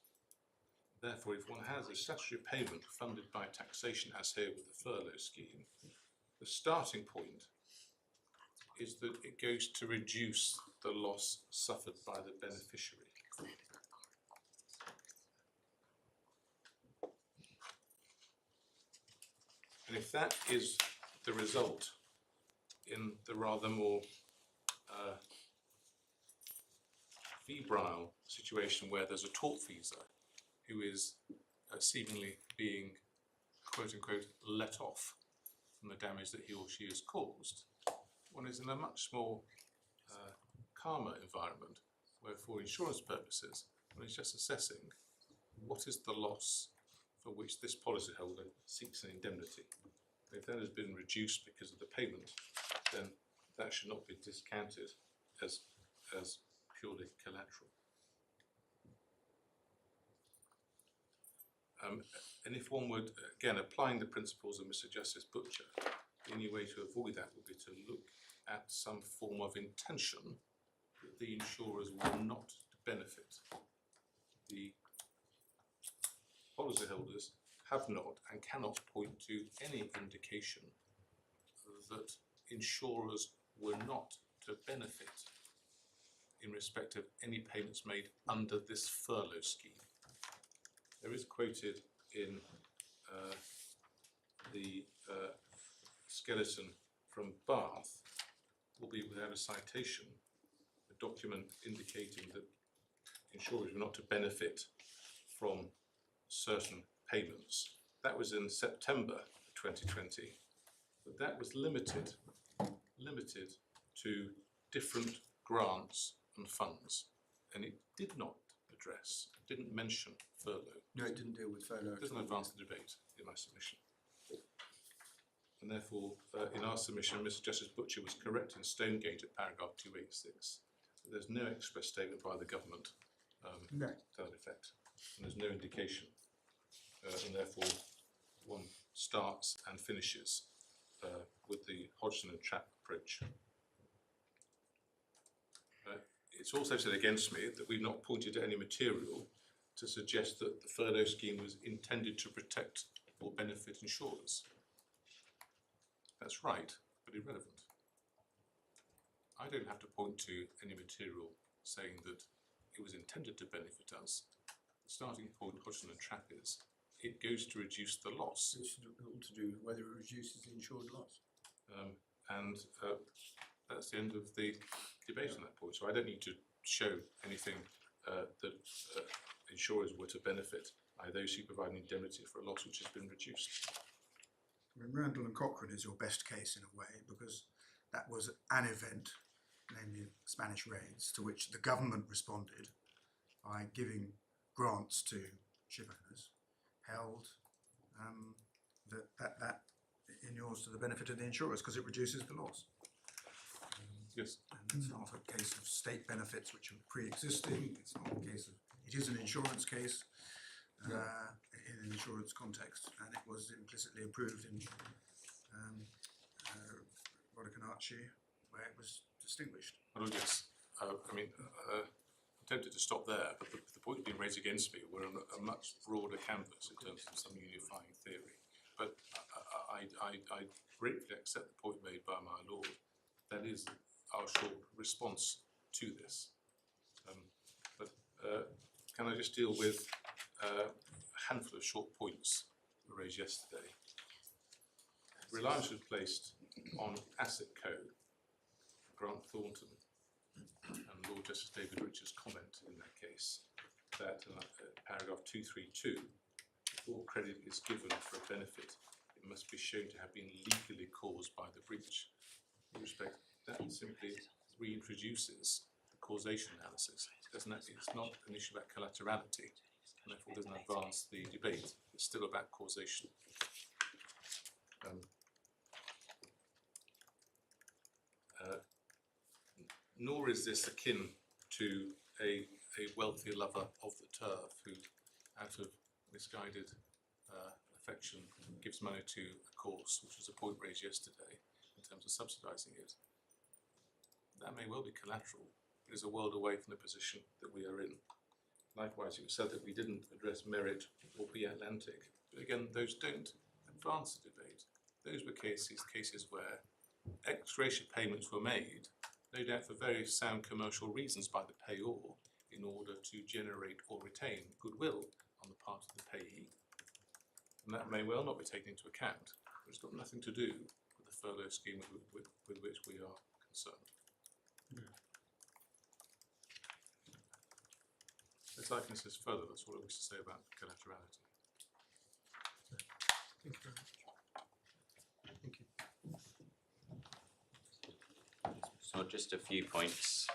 Therefore, if one has a statutory payment funded by taxation, as here with the furlough scheme, the starting point is that it goes to reduce the loss suffered by the beneficiary. And if that is the result in the rather more febrile situation where there's a tortfeasor who is seemingly being, quote unquote, let off from the damage that he or she has caused, one is in a much more calmer environment where, for insurance purposes, one is just assessing what is the loss for which this policyholder seeks an indemnity. If that has been reduced because of the payment, then that should not be discounted as purely collateral. And if one would, again, applying the principles of Mr. Justice Butcher, the only way to avoid that would be to look at some form of intention that the insurers will not benefit. The policyholders have not and cannot point to any indication that insurers were not to benefit in respect of any payments made under this furlough scheme. There is quoted in the skeleton from Bath, albeit without a citation, a document indicating that insurers were not to benefit from certain payments. That was in September 2020, but that was limited to different grants and funds, and it did not address, didn't mention furlough. No, it didn't deal with furlough. It doesn't advance the debate in my submission. And therefore, in our submission, Mr. Justice Butcher was correct in Stonegate at paragraph 286. There's no express statement by the government No. to that effect, and there's no indication, and therefore one starts and finishes with the Hodgson and Trap approach. It's also said against me that we've not pointed to any material to suggest that the furlough scheme was intended to protect or benefit insurers. That's right, but irrelevant. I don't have to point to any material saying that it was intended to benefit us. The starting point, Hodgson and Trap, is it goes to reduce the loss. It's all to do with whether it reduces the insured loss. And that's the end of the debate on that point. So I don't need to show anything that insurers were to benefit by those who provide an indemnity for a loss which has been reduced. I mean, Randall and Cochrane is your best case in a way, because that was an event, namely Spanish raids, to which the government responded by giving grants to ship owners, held that inures to the benefit of the insurers because it reduces the loss. Yes. And it's not a case of state benefits which are pre-existing. It's not a case of, it is an insurance case in an insurance context, and it was implicitly approved in Rodicanacci, where it was distinguished. Oh yes, I mean, I'm tempted to stop there, but the point being raised against me were on a much broader canvas in terms of some unifying theory. But I gratefully accept the point made by my lord. That is our short response to this. Can I just deal with a handful of short points that were raised yesterday? Reliance was placed on Asset Co, Grant Thornton, and Lord Justice David Richards' comment in that case that paragraph 232, before credit is given for a benefit, it must be shown to have been legally caused by the breach. In respect, that simply reintroduces the causation analysis. It's not an issue about collaterality, and therefore doesn't advance the debate. It's still about causation. Nor is this akin to a wealthy lover of the turf who, out of misguided affection, gives money to a course, which was a point raised yesterday in terms of subsidising it. That may well be collateral. It is a world away from the position that we are in. Likewise, it was said that we didn't address merit or be Atlantic. But again, those don't advance the debate. Those were cases where ex-gratia payments were made, no doubt for very sound commercial reasons by the payor, in order to generate or retain goodwill on the part of the payee. And that may well not be taken into account, but it's got nothing to do with the furlough scheme with which we are concerned. If I can assist further, that's all I wish to say about collaterality. Thank you very much. Thank you. So just a few points.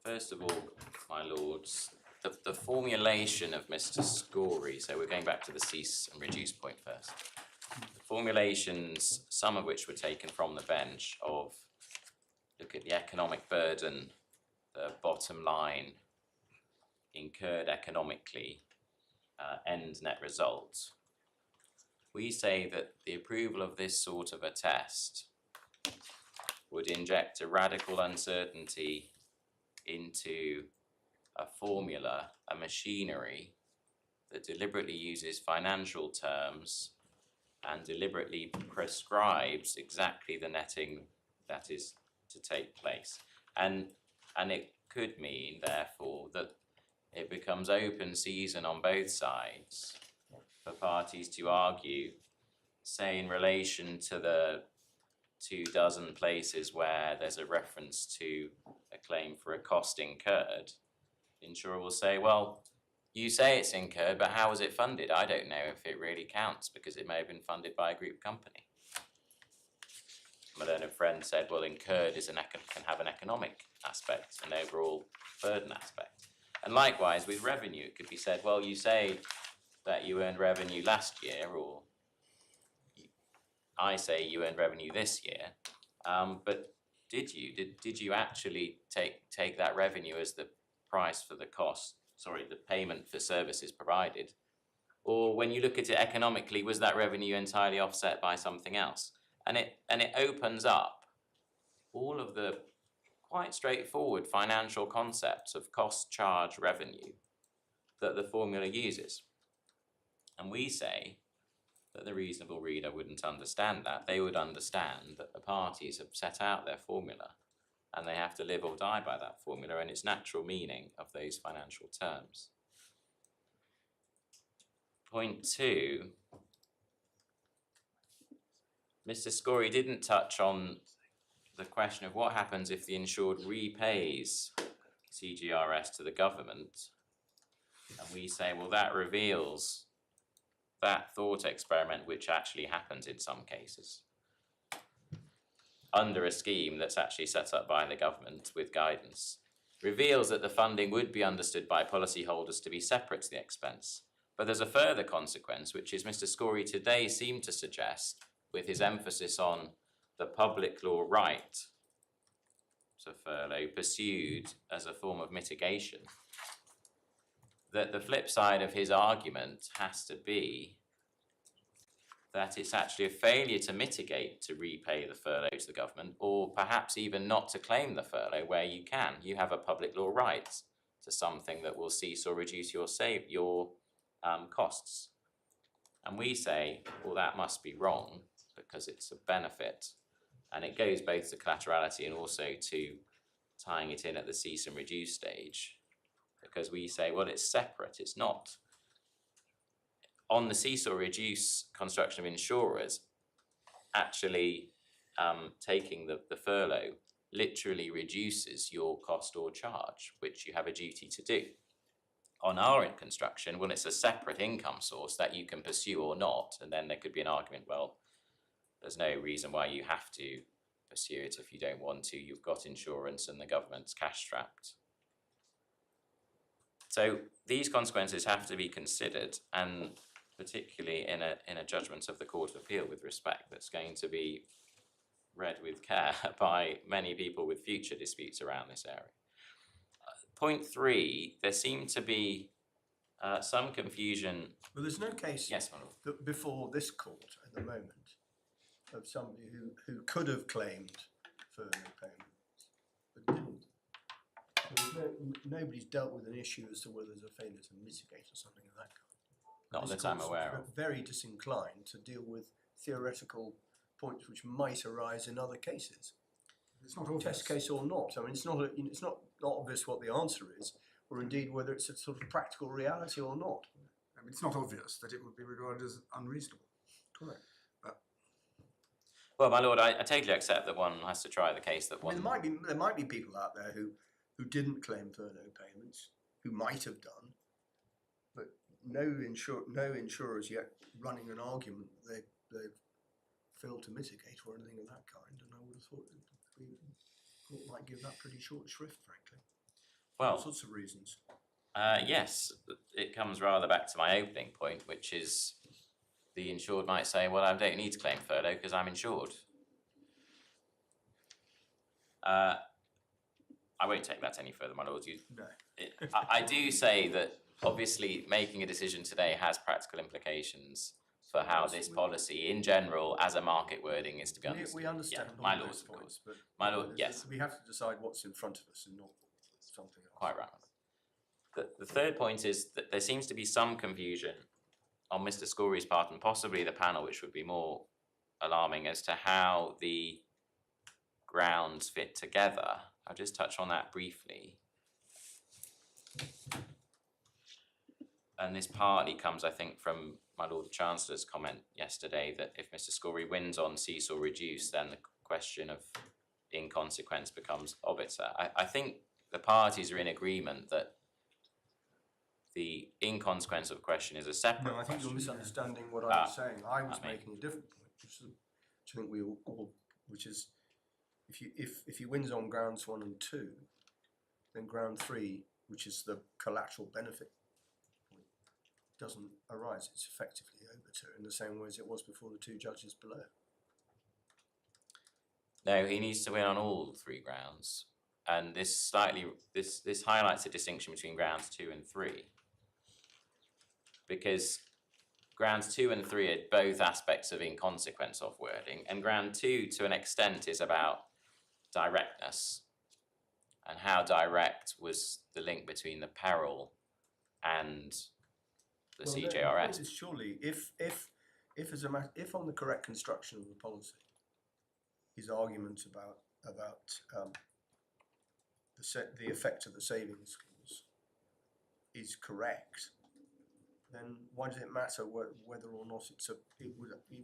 First of all, my lords, the formulation of Mr. Scory, so we're going back to the cease and reduce point first. The formulations, some of which were taken from the bench, of look at the economic burden, the bottom line incurred economically, end net result. We say that the approval of this sort of a test would inject a radical uncertainty into a formula, a machinery that deliberately uses financial terms and deliberately prescribes exactly the netting that is to take place. And it could mean, therefore, that it becomes open season on both sides for parties to argue, say in relation to the 24 places where there's a reference to a claim for a cost incurred. The insurer will say, well, you say it's incurred, but how was it funded? I don't know if it really counts because it may have been funded by a group company. My learned friend said, well, incurred can have an economic aspect, an overall burden aspect. And likewise with revenue, it could be said, well, you say that you earned revenue last year, or I say you earned revenue this year, but did you actually take that revenue as the price for the the payment for services provided? Or when you look at it economically, was that revenue entirely offset by something else? And it opens up all of the quite straightforward financial concepts of cost, charge, revenue that the formula uses. And we say that the reasonable reader wouldn't understand that. They would understand that the parties have set out their formula and they have to live or die by that formula and its natural meaning of those financial terms. Point 2, Mr. Scory didn't touch on the question of what happens if the insured repays CGRS to the government. And we say, well, that reveals that thought experiment which actually happens in some cases under a scheme that's actually set up by the government with guidance, reveals that the funding would be understood by policyholders to be separate to the expense. But there's a further consequence, which is Mr. Scory today seemed to suggest, with his emphasis on the public law right to furlough pursued as a form of mitigation, that the flip side of his argument has to be that it's actually a failure to mitigate to repay the furlough to the government, or perhaps even not to claim the furlough where you can. You have a public law right to something that will cease or reduce your costs. And we say, well, that must be wrong because it's a benefit. And it goes both to collaterality and also to tying it in at the cease and reduce stage. Because we say, well, it's separate, it's not. On the cease or reduce construction of insurers, actually taking the furlough literally reduces your cost or charge, which you have a duty to do. On our construction, well, it's a separate income source that you can pursue or not, and then there could be an argument, well, there's no reason why you have to pursue it if you don't want to. You've got insurance and the government's cash strapped. So these consequences have to be considered, and particularly in a judgment of the Court of Appeal with respect that's going to be read with care by many people with future disputes around this area. Point 3, there seemed to be some confusion. Well, there's no case Yes, my lord. that before this court at the moment of somebody who could have claimed furlough payments but didn't. Nobody's dealt with an issue as to whether there's a failure to mitigate or something of that kind. Not This that I'm court's aware of. Very disinclined to deal with theoretical points which might arise in other cases, It's not obvious. test case or not. I mean, it's not obvious what the answer is, or indeed whether it's a sort of practical reality or not. I mean, it's not obvious that it would be regarded as unreasonable. Correct. Well, my lord, I totally accept that one has to try the case that I mean, one. there might be people out there who didn't claim furlough payments, who might have done, but no insurers yet running an argument that they've failed to mitigate or anything of that kind, and I would have thought that the court might give that pretty short shrift, frankly. All Well, sorts of reasons. yes, it comes rather back to my opening point, which is the insured might say, well, I don't need to claim furlough because I'm insured. I won't take that any further, my lord. No. I do say that obviously making a decision today has practical implications for how this policy in general as a market wording is to be understood. We understand Yeah, my all lord, those of course. points, but My lord, yes. we have to decide what's in front of us and not something else. Quite right. The third point is that there seems to be some confusion on Mr. Scory's part and possibly the panel, which would be more alarming as to how the grounds fit together. I'll just touch on that briefly. And this partly comes, I think, from my Lord the Chancellor's comment yesterday that if Mr. Scory wins on cease or reduce, then the question of inconsequence becomes obiter. I think the parties are in agreement that the inconsequence of question is a separate No, I think you're question. misunderstanding what I was saying. I was I mean- making a different point, which I think we all, which is if he wins on grounds 1 and 2, then ground 3, which is the collateral benefit point, doesn't arise. It's effectively obiter in the same way as it was before the 2 judges below. No, he needs to win on all 3 grounds. And this highlights a distinction between grounds 2 and 3. Because grounds 2 and 3 are both aspects of inconsequence of wording, and ground 2 to an extent is about directness and how direct was the link between the peril and the Well, CJRS. the point is surely if on the correct construction of the policy, his argument about the effect of the savings clause is correct, then why does it matter whether or not it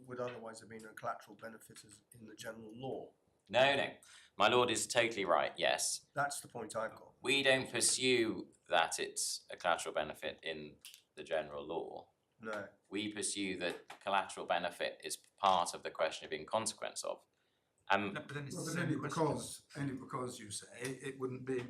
would otherwise have been a collateral benefit as in the general law? No, my lord is totally right, yes. That's the point I've got. We don't pursue that it's a collateral benefit in the general law. No. We pursue that collateral benefit is part of the question of inconsequence of. No, but then it's Well, the but same question. only because you say it wouldn't be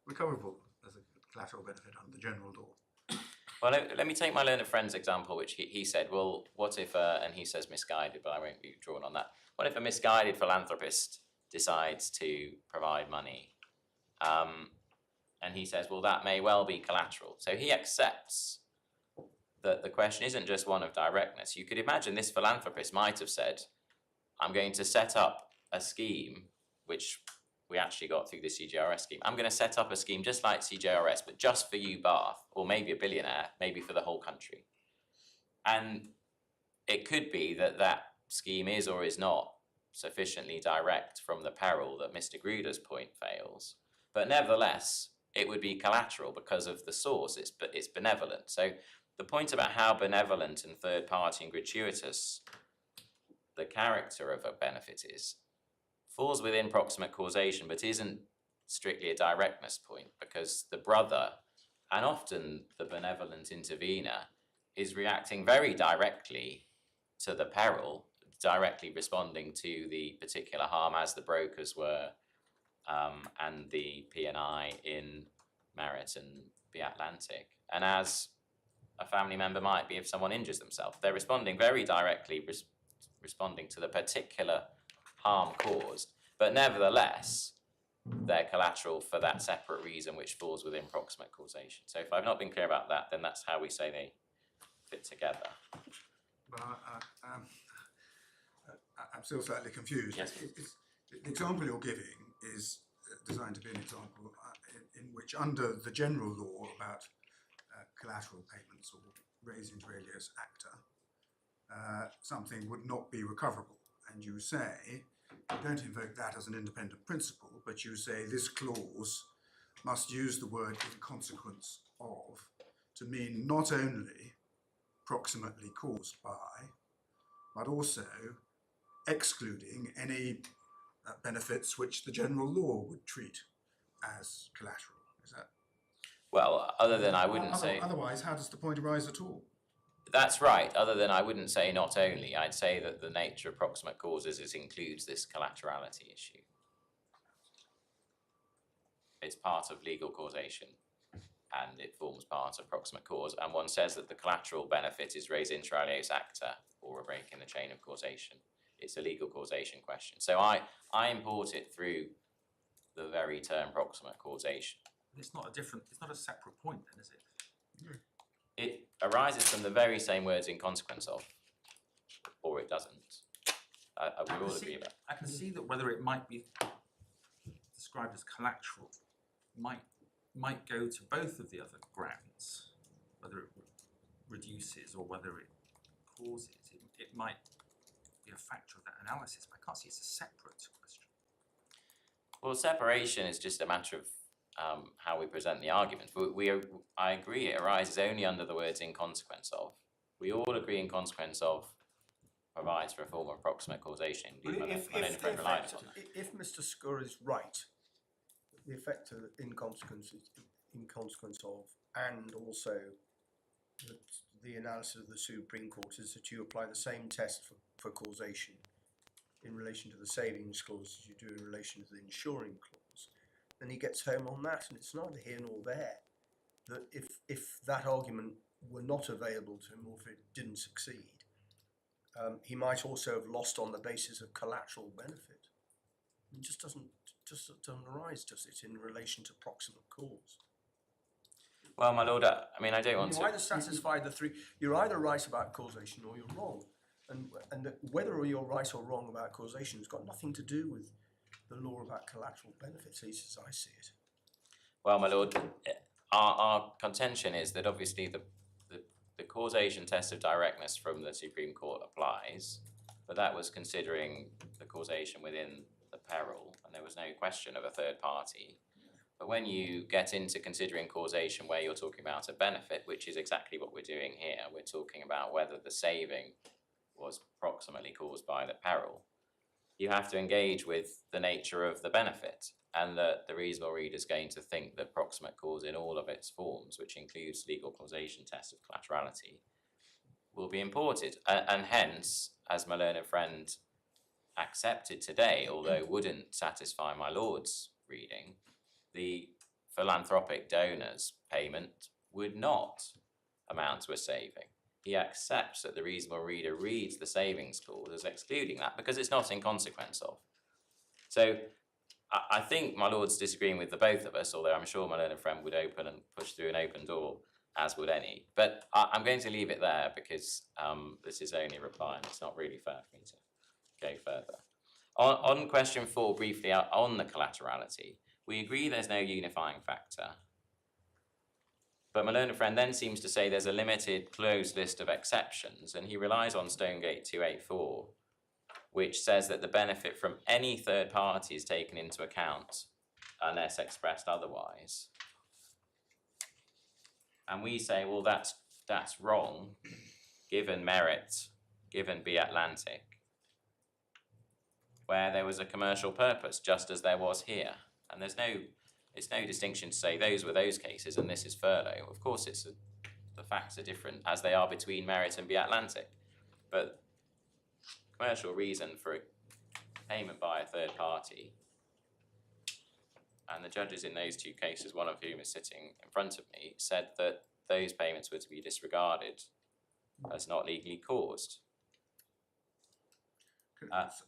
recoverable as a collateral benefit under the general law. Well, let me take my learned friend's example, which he said, well, what if, and he says misguided, but I won't be drawn on that. What if a misguided philanthropist decides to provide money? And he says, well, that may well be collateral. So he accepts that the question isn't just one of directness. You could imagine this philanthropist might have said, I'm going to set up a scheme, which we actually got through the CJRS scheme. I'm going to set up a scheme just like CJRS, but just for you, Bath, or maybe a billionaire, maybe for the whole country. And it could be that that scheme is or is not sufficiently direct from the peril that Mr. Gruder's point fails. But nevertheless, it would be collateral because of the source, it's benevolent. So the point about how benevolent and third party and gratuitous the character of a benefit is falls within proximate causation, but isn't strictly a directness point, because the brother, and often the benevolent intervener, is reacting very directly to the peril, directly responding to the particular harm, as the brokers were, and the P&I in Merit and the Atlantic, and as a family member might be if someone injures themselves. They're responding very directly, responding to the particular harm caused, but nevertheless, they're collateral for that separate reason which falls within proximate causation. So if I've not been clear about that, then that's how we say they fit together. But I'm still slightly confused. Yes. The example you're giving is designed to be an example in which, under the general law about collateral payments or res inter alias acta, something would not be recoverable. And you say, you don't invoke that as an independent principle, but you say this clause must use the word in consequence of to mean not only proximately caused by, but also excluding any benefits which the general law would treat as collateral. Is that? Well, other than I wouldn't say, Otherwise, how does the point arise at all? that's right, other than I wouldn't say not only, I'd say that the nature of proximate causes includes this collaterality issue. It's part of legal causation and it forms part of proximate cause, and one says that the collateral benefit is res inter alias acta, or a break in the chain of causation. It's a legal causation question. So I import it through the very term proximate causation. It's not a separate point then, is it? It arises from the very same words in consequence of, or it doesn't. We all agree about. I can see that whether it might be described as collateral might go to both of the other grounds, whether it reduces or whether it causes. It might be a factor of that analysis, but I can't see it's a separate question. Well, separation is just a matter of how we present the argument. I agree it arises only under the words in consequence of. We all agree in consequence of provides for a form of proximate causation. Well, if Mr. Scurr is right, the effect of in consequence of, and also the analysis of the Supreme Court is that you apply the same test for causation in relation to the savings clause as you do in relation to the insuring clause, then he gets home on that, and it's neither here nor there. That if that argument were not available to him, or if it didn't succeed, he might also have lost on the basis of collateral benefit. It just doesn't arise, does it, in relation to proximate cause? Well, my lord, I mean, I don't want You to. either satisfy the three. You're either right about causation or you're wrong, and whether you're right or wrong about causation has got nothing to do with the law about collateral benefits, at least as I see it. Well, my lord, our contention is that obviously the causation test of directness from the Supreme Court applies, but that was considering the causation within the peril, and there was no question of a third party. But when you get into considering causation where you're talking about a benefit, which is exactly what we're doing here, we're talking about whether the saving was proximately caused by the peril, you have to engage with the nature of the benefit, and that the reasonable reader is going to think that proximate cause in all of its forms, which includes legal causation test of collaterality, will be imported. And hence, as my learned friend accepted today, although wouldn't satisfy my lord's reading, the philanthropic donor's payment would not amount to a saving. He accepts that the reasonable reader reads the savings clause as excluding that because it's not in consequence of. So I think my lord's disagreeing with the both of us, although I'm sure my learned friend would open and push through an open door, as would any. But I'm going to leave it there because this is only a reply and it's not really fair for me to go further. On question 4, briefly on the collaterality, we agree there's no unifying factor. But my learned friend then seems to say there's a limited closed list of exceptions, and he relies on Stonegate 284, which says that the benefit from any third party is taken into account unless expressed otherwise. And we say, well, that's wrong, given Merit, given B Atlantic, where there was a commercial purpose, just as there was here. And it's no distinction to say those were those cases and this is furlough. Of course, the facts are different as they are between Merit and B Atlantic. But commercial reason for a payment by a third party, and the judges in those two cases, one of whom is sitting in front of me, said that those payments were to be disregarded as not legally caused.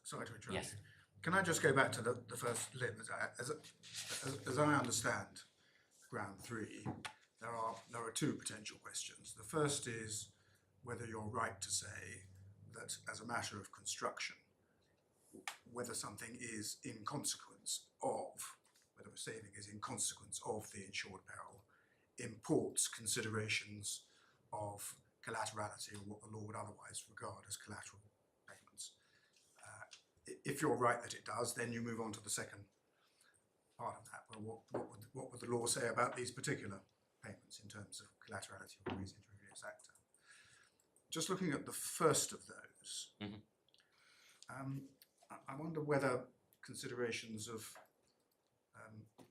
Sorry to interrupt yes. you. Can I just go back to the first limb? As I understand ground 3, there are 2 potential questions. The first is whether you're right to say that as a matter of construction, whether something is in consequence of, whether a saving is in consequence of the insured peril, imports considerations of collaterality, or what the law would otherwise regard as collateral payments. If you're right that it does, then you move on to the second part of that. Well, what would the law say about these particular payments in terms of collaterality or reason to review actor? Just looking at the first of those, I wonder whether considerations of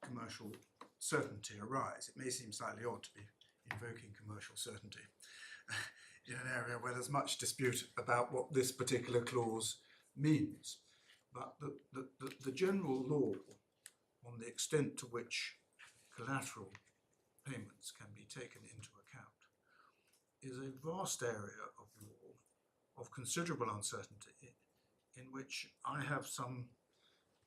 commercial certainty arise. It may seem slightly odd to be invoking commercial certainty in an area where there's much dispute about what this particular clause means. But the general law on the extent to which collateral payments can be taken into account is a vast area of law of considerable uncertainty, in which I have some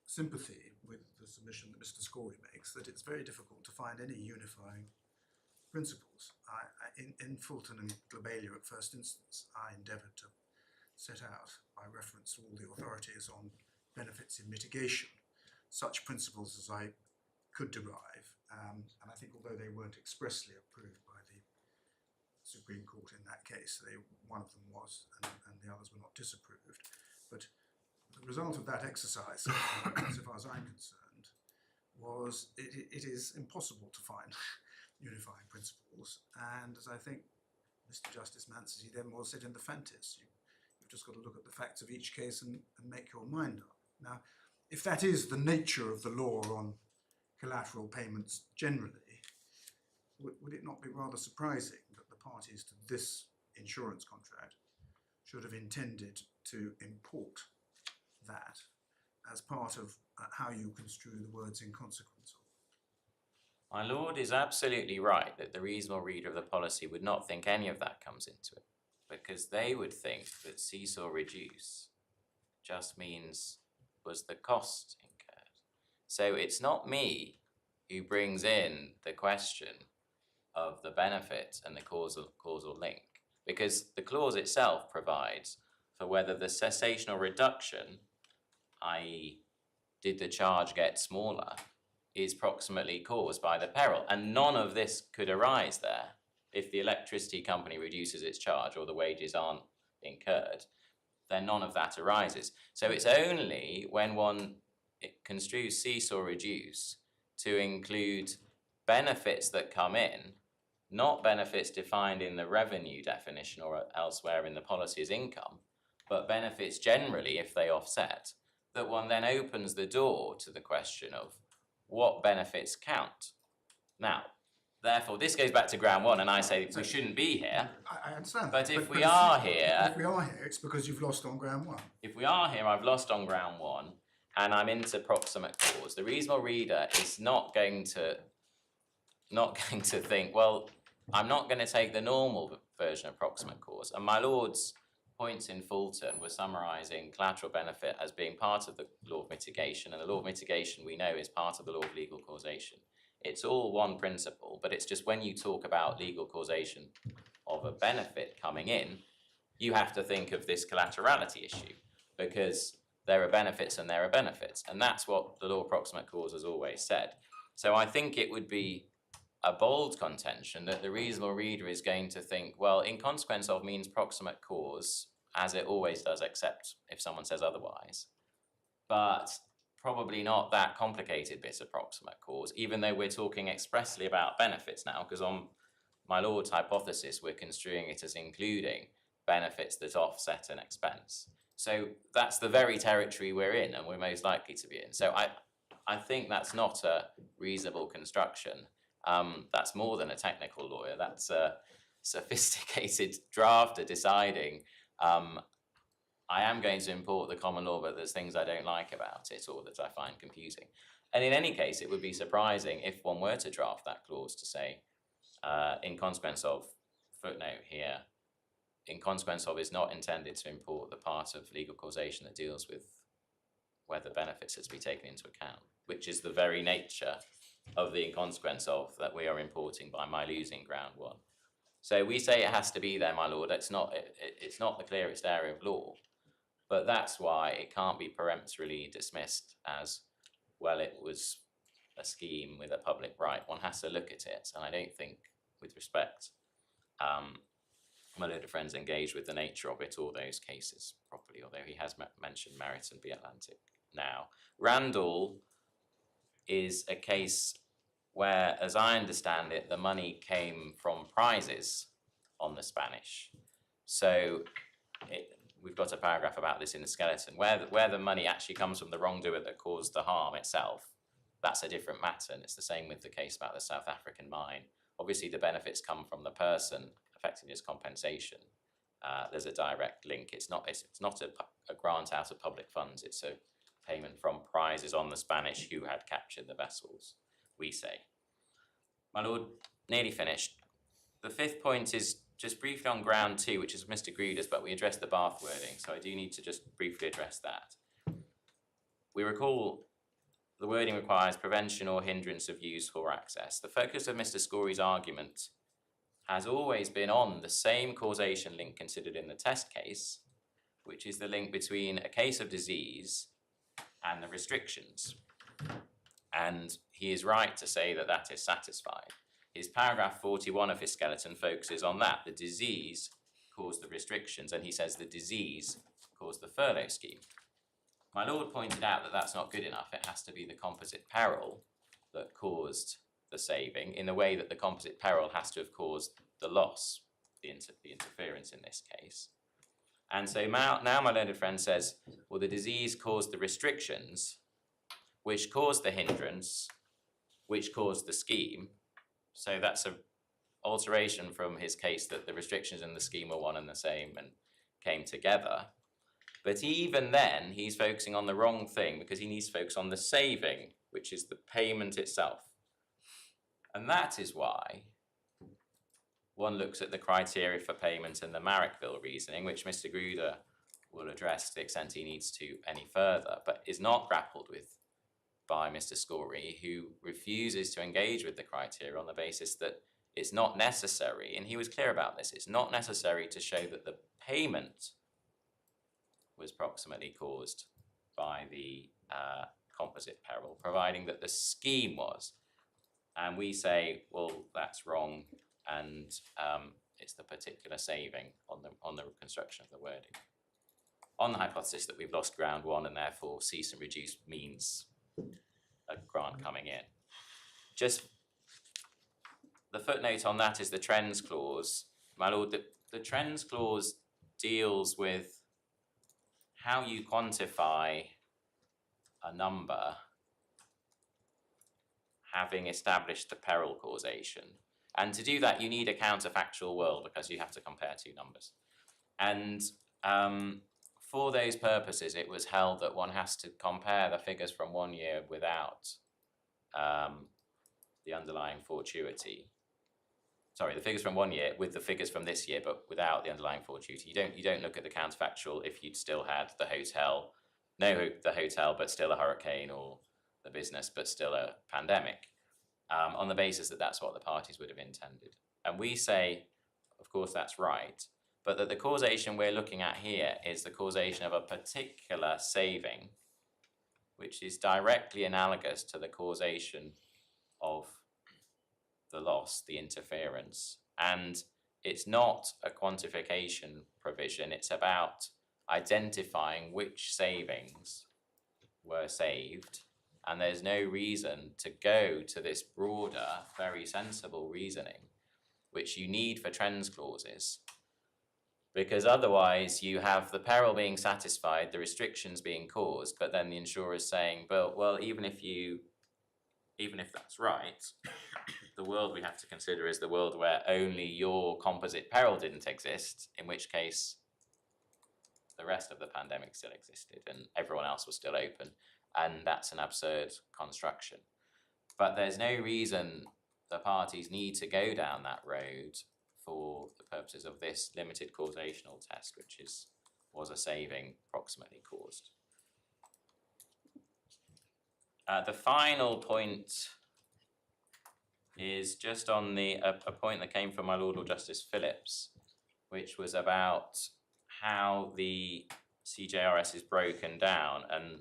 sympathy with the submission that Mr. Scory makes, that it's very difficult to find any unifying principles. In Fulton and Globalia at first instance, I endeavoured to set out, by reference to all the authorities on benefits in mitigation, such principles as I could derive, and I think although they weren't expressly approved by the Supreme Court in that case, one of them was, and the others were not disapproved, but the result of that exercise, so far as I'm concerned, was it is impossible to find unifying principles, and as I think Mr. Justice Mancy then was said in the Fantis, you've just got to look at the facts of each case and make your mind up. Now, if that is the nature of the law on collateral payments generally, would it not be rather surprising that the parties to this insurance contract should have intended to import that as part of how you construe the words in consequence of? My lord is absolutely right that the reasonable reader of the policy would not think any of that comes into it, because they would think that cease or reduce just means was the cost incurred. So it's not me who brings in the question of the benefit and the causal link, because the clause itself provides for whether the cessation or reduction, i.e. did the charge get smaller, is proximately caused by the peril, and none of this could arise there if the electricity company reduces its charge or the wages aren't incurred. Then none of that arises. So it's only when one construes cease or reduce to include benefits that come in, not benefits defined in the revenue definition or elsewhere in the policy as income, but benefits generally if they offset, that one then opens the door to the question of what benefits count. Now, therefore, this goes back to ground one, and I say we shouldn't be here. I understand. But if we are here, if we are here, it's because you've lost on ground one. If we are here, I've lost on ground one, and I'm into proximate cause. The reasonable reader is not going to think, well, I'm not going to take the normal version of proximate cause. And my lord's points in Fulton were summarising collateral benefit as being part of the law of mitigation, and the law of mitigation we know is part of the law of legal causation. It's all one principle, but it's just when you talk about legal causation of a benefit coming in, you have to think of this collaterality issue, because there are benefits and there are benefits, and that's what the law of proximate cause has always said. So I think it would be a bold contention that the reasonable reader is going to think, well, in consequence of means proximate cause, as it always does, except if someone says otherwise, but probably not that complicated bit of proximate cause, even though we're talking expressly about benefits now, because on my lord's hypothesis, we're construing it as including benefits that offset an expense. So that's the very territory we're in, and we're most likely to be in. So I think that's not a reasonable construction. That's more than a technical lawyer. That's a sophisticated drafter deciding, I am going to import the common law, but there's things I don't like about it or that I find confusing. And in any case, it would be surprising if one were to draft that clause to say, in consequence of, footnote here, in consequence of is not intended to import the part of legal causation that deals with whether benefits are to be taken into account, which is the very nature of the in consequence of that we are importing by my losing ground one. So we say it has to be there, my lord. It's not the clearest area of law, But that's why it can't be peremptorily dismissed as, well, it was a scheme with a public right. One has to look at it, and I don't think, with respect, my load of friends engaged with the nature of it or those cases properly, although he has mentioned Merit and B Atlantic now. Randall is a case where, as I understand it, the money came from prizes on the Spanish. So we've got a paragraph about this in the skeleton, where the money actually comes from the wrongdoer that caused the harm itself. That's a different matter, and it's the same with the case about the South African mine. Obviously, the benefits come from the person affecting his compensation. There's a direct link. It's not a grant out of public funds. It's a payment from prizes on the Spanish who had captured the vessels, we say. My lord, nearly finished. The fifth point is just briefly on ground 2, which is Mr. Gruder's, but we addressed the Bath wording, so I do need to just briefly address that. We recall the wording requires prevention or hindrance of use or access. The focus of Mr. Scory's argument has always been on the same causation link considered in the test case, which is the link between a case of disease and the restrictions. And he is right to say that that is satisfied. His paragraph 41 of his skeleton focuses on that. The disease caused the restrictions, and he says the disease caused the furlough scheme. My lord pointed out that that's not good enough. It has to be the composite peril that caused the saving, in the way that the composite peril has to have caused the loss, the interference in this case. And so now my learned friend says, well, the disease caused the restrictions, which caused the hindrance, which caused the scheme. So that's an alteration from his case that the restrictions and the scheme were one and the same and came together. But even then, he's focusing on the wrong thing, because he needs to focus on the saving, which is the payment itself. And that is why one looks at the criteria for payment and the Marrickville reasoning, which Mr. Gruder will address to the extent he needs to any further, but is not grappled with by Mr. Scory, who refuses to engage with the criteria on the basis that it's not necessary, and he was clear about this, it's not necessary to show that the payment was proximately caused by the composite peril, providing that the scheme was. And we say, well, that's wrong, and it's the particular saving on the construction of the wording. On the hypothesis that we've lost ground 1 and therefore cease and reduce means a grant coming in. Just the footnote on that is the trends clause. My lord, the trends clause deals with how you quantify a number having established the peril causation. And to do that, you need a counterfactual world, because you have to compare 2 numbers. And for those purposes, it was held that one has to compare the figures from 1 year without the underlying fortuity. Sorry, the figures from 1 year with the figures from this year, but without the underlying fortuity. You don't look at the counterfactual if you'd still had the hotel, the hotel, but still a hurricane, or the business, but still a pandemic, on the basis that that's what the parties would have intended. And we say, of course, that's right, but that the causation we're looking at here is the causation of a particular saving, which is directly analogous to the causation of the loss, the interference. And it's not a quantification provision, it's about identifying which savings were saved. And there's no reason to go to this broader, very sensible reasoning, which you need for trends clauses, because otherwise you have the peril being satisfied, the restrictions being caused, but then the insurer is saying, well, even if that's right, the world we have to consider is the world where only your composite peril didn't exist, in which case the rest of the pandemic still existed and everyone else was still open. And that's an absurd construction. But there's no reason the parties need to go down that road for the purposes of this limited causational test, which was a saving proximately caused. The final point is just on a point that came from my Lord Justice Phillips, which was about how the CJRS is broken down, and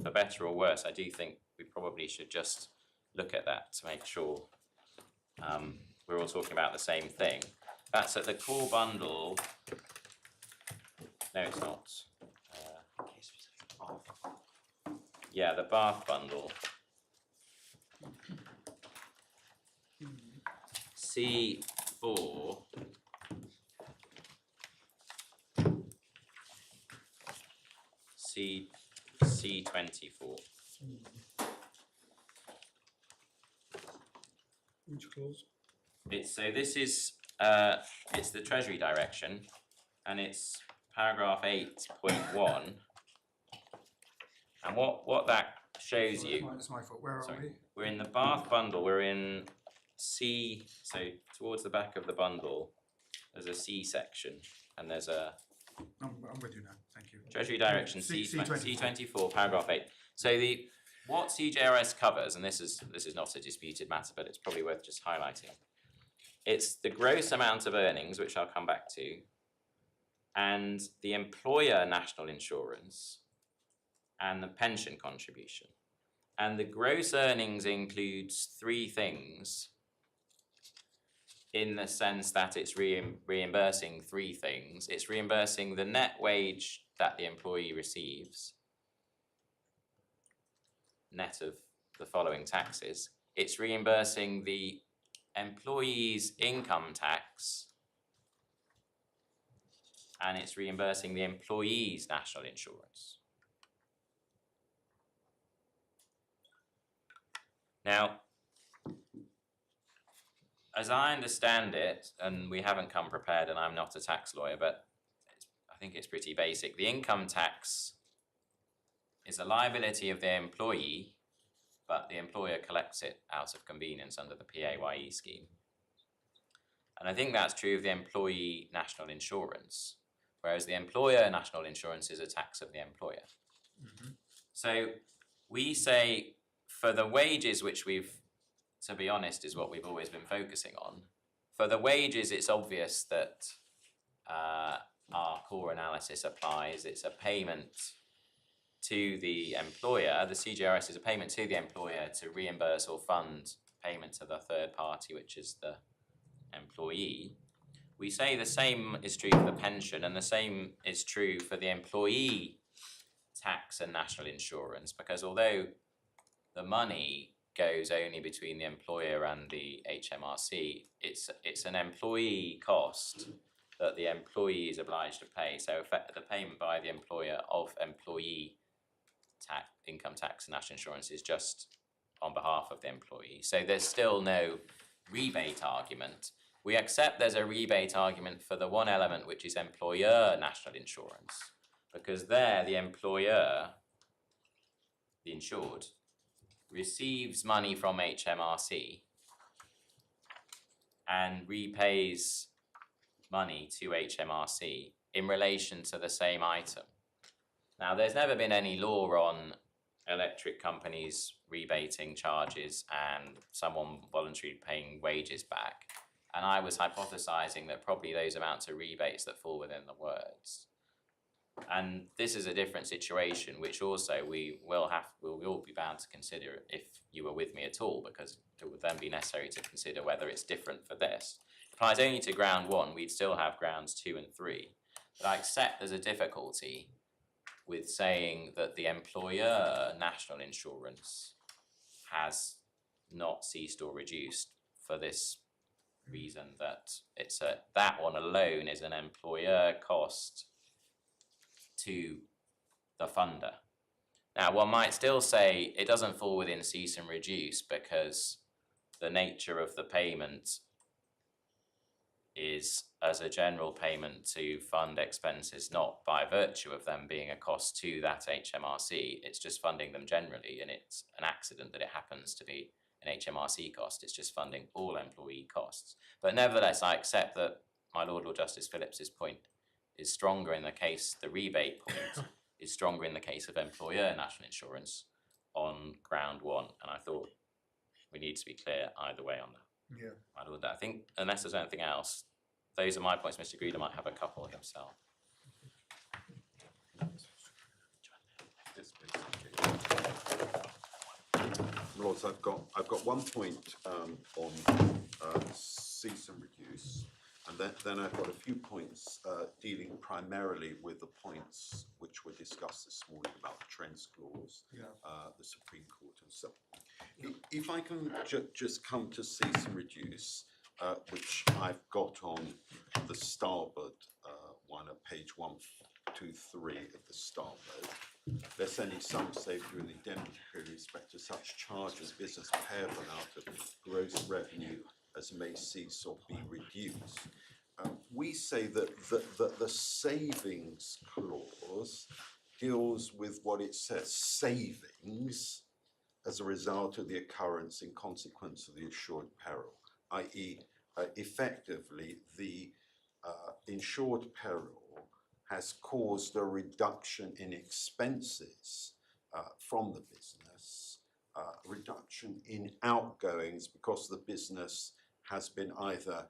for better or worse, I do think we probably should just look at that to make sure we're all talking about the same thing. That's at the core bundle. No, it's not. Yeah, the bath bundle. C4. C24. Which clause? This is it's the Treasury direction, and it's paragraph 8.1. And what that shows you. That's my fault. Where are we? We're in the bath bundle. We're in C. So towards the back of the bundle, there's a C section, and there's a I'm with you now. Thank you. Treasury direction C24, paragraph 8. So what CJRS covers, and this is not a disputed matter, but it's probably worth just highlighting. It's the gross amount of earnings, which I'll come back to, and the employer national insurance, and the pension contribution. And the gross earnings includes three things, in the sense that it's reimbursing three things. It's reimbursing the net wage that the employee receives, net of the following taxes. It's reimbursing the employee's income tax, and it's reimbursing the employee's national insurance. Now, as I understand it, and we haven't come prepared, and I'm not a tax lawyer, but I think it's pretty basic. The income tax is a liability of the employee, but the employer collects it out of convenience under the PAYE scheme. And I think that's true of the employee national insurance, whereas the employer national insurance is a tax of the employer. So we say for the wages, which we've, to be honest, is what we've always been focusing on. For the wages, it's obvious that our core analysis applies. It's a payment to the employer. The CJRS is a payment to the employer to reimburse or fund payment to the third party, which is the employee. We say the same is true for the pension, and the same is true for the employee tax and national insurance, because although the money goes only between the employer and the HMRC, it's an employee cost that the employee is obliged to pay. So the payment by the employer of employee tax, income tax and national insurance is just on behalf of the employee. So there's still no rebate argument. We accept there's a rebate argument for the one element, which is employer national insurance, because there the employer, the insured, receives money from HMRC and repays money to HMRC in relation to the same item. Now, there's never been any law on electric companies rebating charges and someone voluntarily paying wages back. And I was hypothesizing that probably those amounts of rebates that fall within the words. And this is a different situation, which also we will be bound to consider if you were with me at all, because it would then be necessary to consider whether it's different for this. If it applies only to ground 1, we'd still have grounds 2 and 3. But I accept there's a difficulty with saying that the employer national insurance has not ceased or reduced for this reason, that that one alone is an employer cost to the funder. Now, one might still say it doesn't fall within cease and reduce because the nature of the payment is as a general payment to fund expenses, not by virtue of them being a cost to that HMRC. It's just funding them generally, and it's an accident that it happens to be an HMRC cost. It's just funding all employee costs. But nevertheless, I accept that my Lord Justice Phillips's point is stronger in the case, the rebate point is stronger in the case of employer national insurance on ground 1, and I thought we need to be clear either way on that. Yeah. My Lord, I think unless there's anything else, those are my points. Mr. Greeder might have a couple himself. Yes, please. Lords, I've got one point on cease and reduce, and then I've got a few points dealing primarily with the points which were discussed this morning about the trends clause, the Supreme Court, and so on. If I can just come to cease and reduce, which I've got on the Starboard one at page 123 of the Starboard. Less any sum saved during the indemnity period with respect to such charge as business payable out of gross revenue as may cease or be reduced. We say that the savings clause deals with what it says, savings as a result of the occurrence in consequence of the insured peril, i.e. Effectively the insured peril has caused a reduction in expenses from the business, reduction in outgoings because the business has been either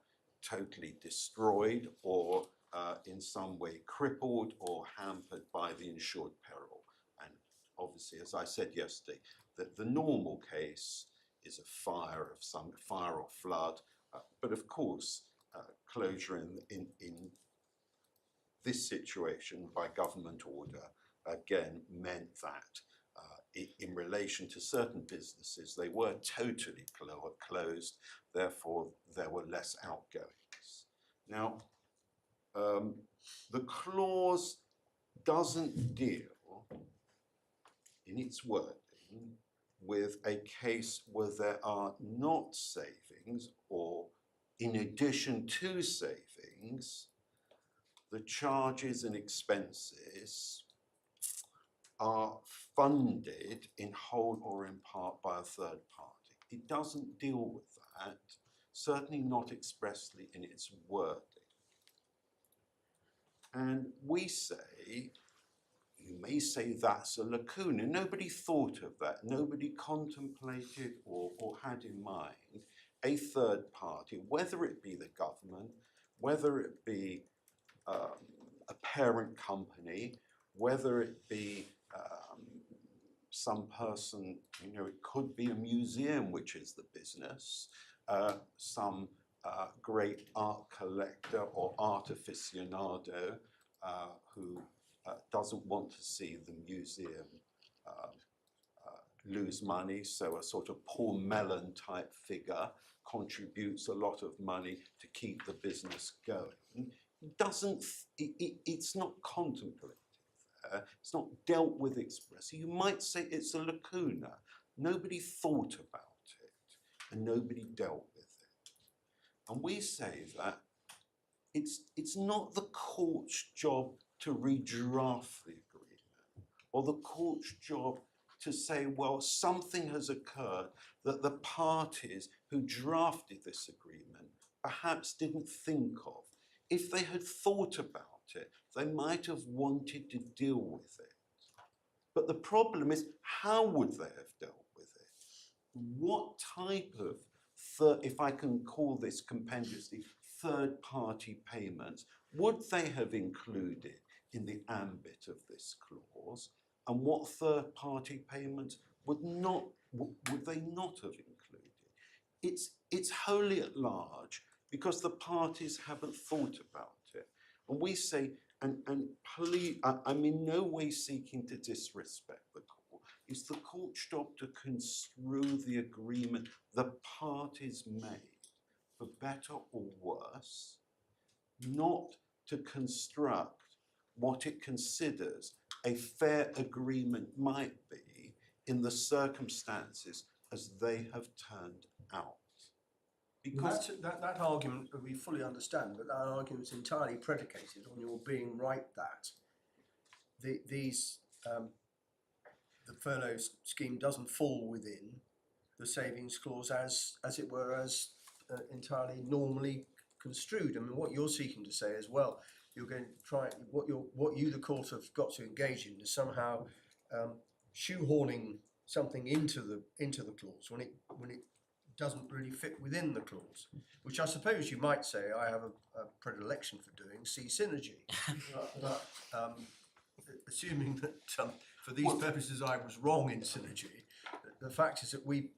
totally destroyed or in some way crippled or hampered by the insured peril. And obviously, as I said yesterday, that the normal case is a fire or flood, but of course, closure in this situation by government order again meant that in relation to certain businesses they were totally closed, therefore there were less outgoings. Now the clause doesn't deal in its wording with a case where there are not savings or in addition to savings, the charges and expenses are funded in whole or in part by a third party. It doesn't deal with that, certainly not expressly in its wording. And we say, you may say that's a lacuna. Nobody thought of that. Nobody contemplated or had in mind a third party, whether it be the government, whether it be a parent company, whether it be some person, you know, it could be a museum, which is the business, some great art collector or art aficionado who doesn't want to see the museum lose money, so a sort of Paul Mellon type figure contributes a lot of money to keep the business going. It's not contemplated there, it's not dealt with expressly. You might say it's a lacuna. Nobody thought about it and nobody dealt with it. And we say that it's not the court's job to redraft the agreement or the court's job to say, well, something has occurred that the parties who drafted this agreement perhaps didn't think of. If they had thought about it, they might have wanted to deal with it. But the problem is, how would they have dealt with it? What type of, if I can call this compendiously, third-party payments would they have included in the ambit of this clause? And what third-party payments would they not have included? It's wholly at large because the parties haven't thought about it. And we say, and please, I'm in no way seeking to disrespect the court. It's the court's job to construe the agreement the parties made, for better or worse, not to construct what it considers a fair agreement might be in the circumstances as they have turned out. Because that argument we fully understand, but that argument is entirely predicated on your being right that the furlough scheme doesn't fall within the savings clause as it were, as entirely normally construed. I mean, what you're seeking to say as well, you're going to try what you the court have got to engage in is somehow shoehorning something into the clause when it doesn't really fit within the clause, which I suppose you might say I have a predilection for doing, see synergy. assuming that for these purposes I was wrong in synergy, the fact is that we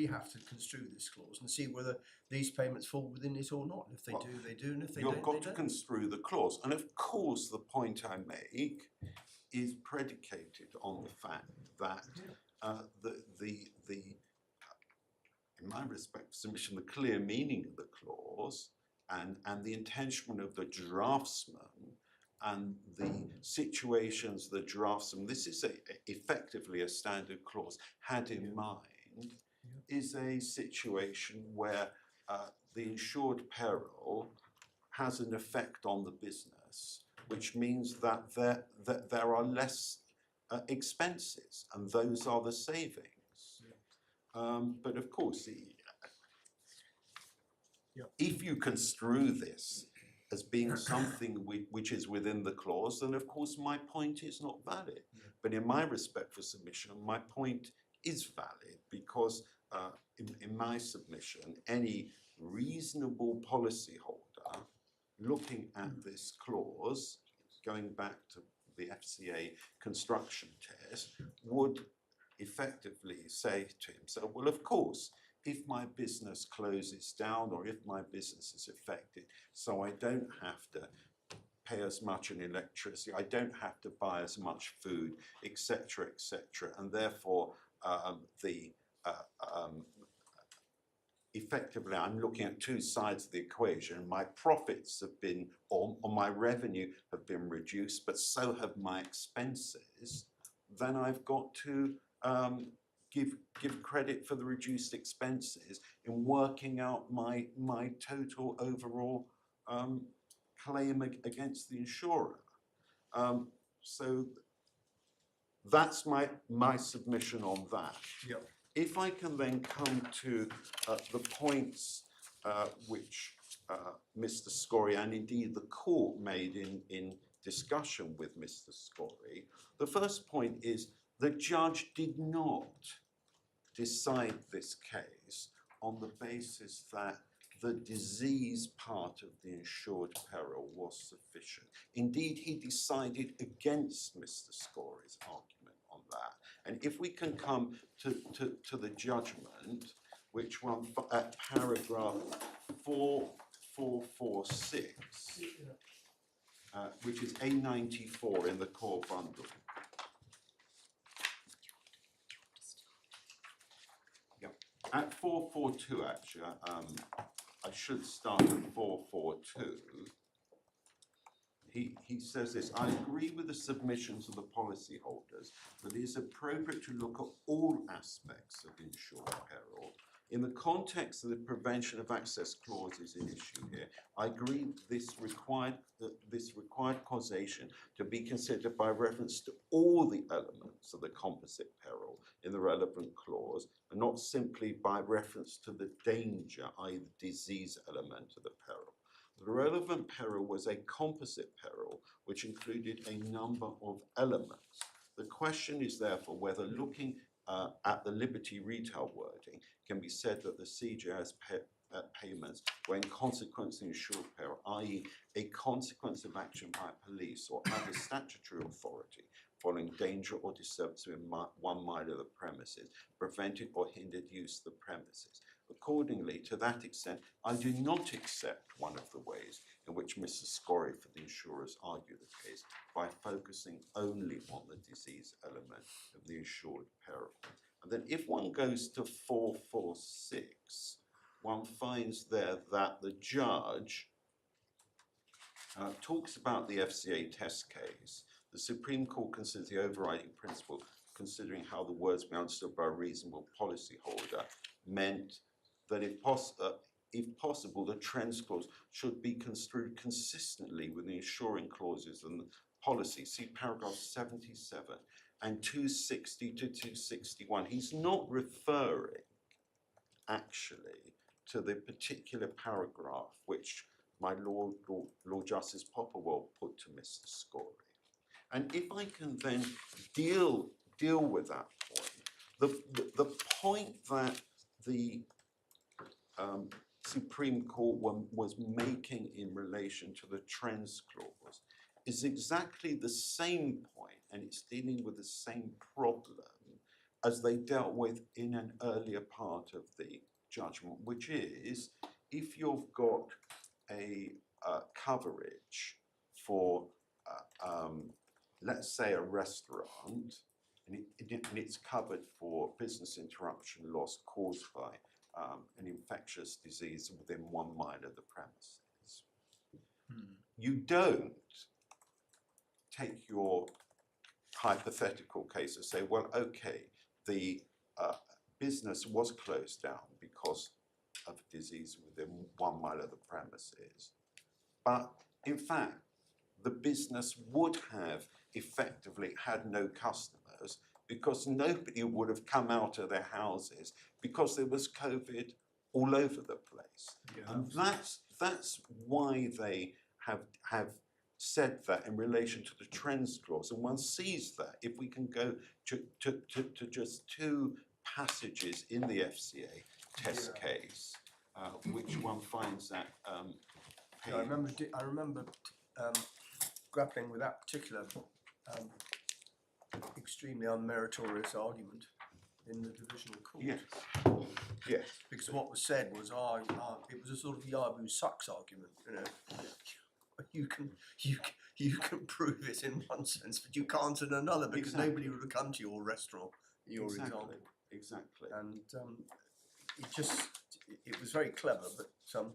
have to construe this clause and see whether these payments fall within it or not. If they do, they do, and if they don't, they You've got to don't. construe the clause, and of course, the point I make is predicated on the fact that in my respect, submission, the clear meaning of the clause and the intention of the draftsman and the situations the draftsman, this is effectively a standard clause, had in mind, is a situation where the insured peril has an effect on the business, which means that there are less expenses, and those are the savings. But of course, if you construe this as being something which is within the clause, then of course my point is not valid. But in my respect for submission, my point is valid because in my submission, any reasonable policyholder looking at this clause, going back to the FCA construction test, would effectively say to himself, well, of course, if my business closes down or if my business is affected, so I don't have to pay as much in electricity, I don't have to buy as much food, etc., and therefore effectively I'm looking at two sides of the equation. My profits have been, or my revenue have been reduced, but so have my expenses. Then I've got to give credit for the reduced expenses in working out my total overall claim against the insurer. So that's my submission on that. Yep. If I can then come to the points which Mr. Scory and indeed the court made in discussion with Mr. Scory, the first point is the judge did not decide this case on the basis that the disease part of the insured peril was sufficient. Indeed, he decided against Mr. Scory's argument on that. And if we can come to the judgment, which one at paragraph 4446, which is A94 in the core bundle. At 442, actually, I should start at 442. He says this: I agree with the submissions of the policyholders that it is appropriate to look at all aspects of insured peril. In the context of the prevention of access clauses in issue here, I agree this required causation to be considered by reference to all the elements of the composite peril in the relevant clause, and not simply by reference to the danger, i.e. the disease element of the peril. The relevant peril was a composite peril which included a number of elements. The question is therefore whether looking at the Liberty Retail wording can be said that the CJS payments were in consequence of insured peril, i.e. a consequence of action by police or other statutory authority following danger or disturbance within 1 mile of the premises, prevented or hindered use of the premises. Accordingly, to that extent, I do not accept one of the ways in which Mr. Scory for the insurers argued the case by focusing only on the disease element of the insured peril. And then if one goes to 446, one finds there that the judge talks about the FCA test case. The Supreme Court considers the overriding principle, considering how the words be understood by a reasonable policyholder, meant that if possible, the trends clause should be construed consistently with the insuring clauses and the policy. See paragraph 77 and 260 to 261. He's not referring actually to the particular paragraph which my Lord Justice Popplewell put to Mr. Scory. And if I can then deal with that point, the point that the Supreme Court was making in relation to the trends clause is exactly the same point, and it's dealing with the same problem as they dealt with in an earlier part of the judgment, which is if you've got a coverage for, let's say, a restaurant, and it's covered for business interruption loss caused by an infectious disease within 1 mile of the premises. You don't take your hypothetical case and say, well, okay, the business was closed down because of a disease within 1 mile of the premises, but in fact, the business would have effectively had no customers because nobody would have come out of their houses because there was COVID all over the place. Yeah, And that's why they have said that in relation to the trends clause. And one sees that if we can go to just 2 passages in the FCA test case, which one finds that Yeah, I remember grappling with that particular extremely unmeritorious argument in the divisional court. Yes, yes. Because what was said was, it was a sort of Yabu sucks argument. You know, you can prove it in one sense, but you can't in another because Exactly. nobody would have come to your restaurant. Your example, Exactly. and it was very clever, but didn't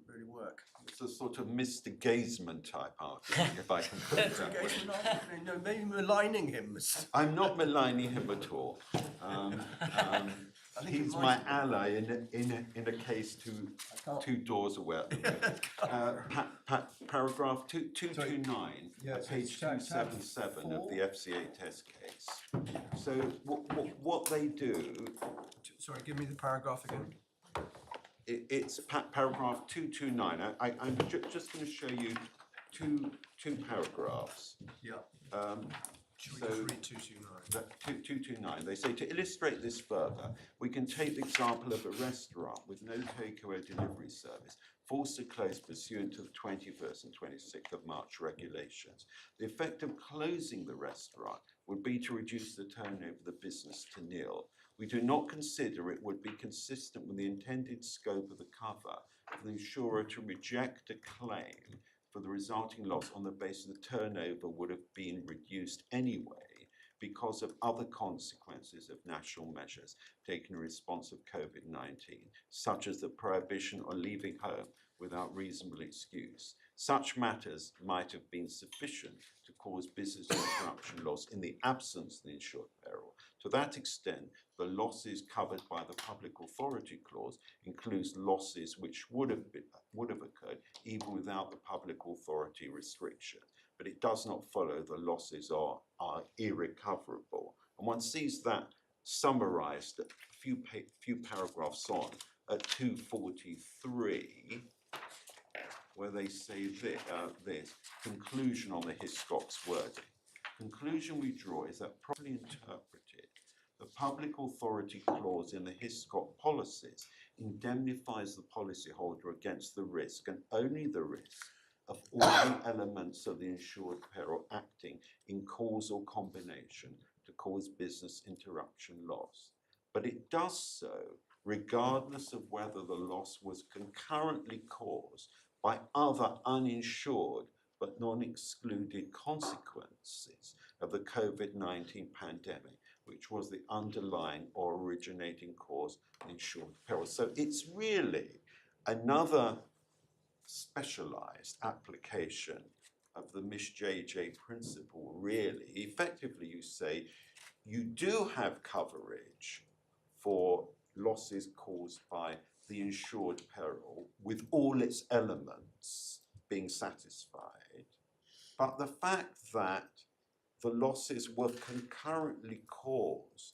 really work. It's a sort of Mr. Gazeman type argument, if I can put it that way. No, maybe maligning him. I'm not maligning him at all. I think it He's might my be. ally in a case two doors away at the moment. Paragraph 229, Yeah, so page it's tab 277 of 4. the FCA test case. So what they do, Sorry, give me the paragraph again. it's paragraph 229. I'm just going to show you two paragraphs. Yeah. Should we So- just read 229? 229, they say, to illustrate this further, we can take the example of a restaurant with no takeaway delivery service, forced to close pursuant to the 21st and 26th of March regulations. The effect of closing the restaurant would be to reduce the turnover of the business to nil. We do not consider it would be consistent with the intended scope of the cover for the insurer to reject a claim for the resulting loss on the basis the turnover would have been reduced anyway because of other consequences of national measures taken in response of COVID-19, such as the prohibition on leaving home without reasonable excuse. Such matters might have been sufficient to cause business interruption loss in the absence of the insured peril. To that extent, the losses covered by the public authority clause includes losses which would have occurred even without the public authority restriction. But it does not follow the losses are irrecoverable. And one sees that summarised a few paragraphs on at 243, where they say this conclusion on the Hiscox wording. Conclusion we draw is that properly interpreted, the public authority clause in the Hiscox policies indemnifies the policyholder against the risk, and only the risk, of all the elements of the insured peril acting in causal combination to cause business interruption loss. But it does so regardless of whether the loss was concurrently caused by other uninsured but non-excluded consequences of the COVID-19 pandemic, which was the underlying or originating cause of insured peril. So it's really another specialised application of the Miss JJ principle, really. Effectively, you say you do have coverage for losses caused by the insured peril with all its elements being satisfied, but the fact that the losses were concurrently caused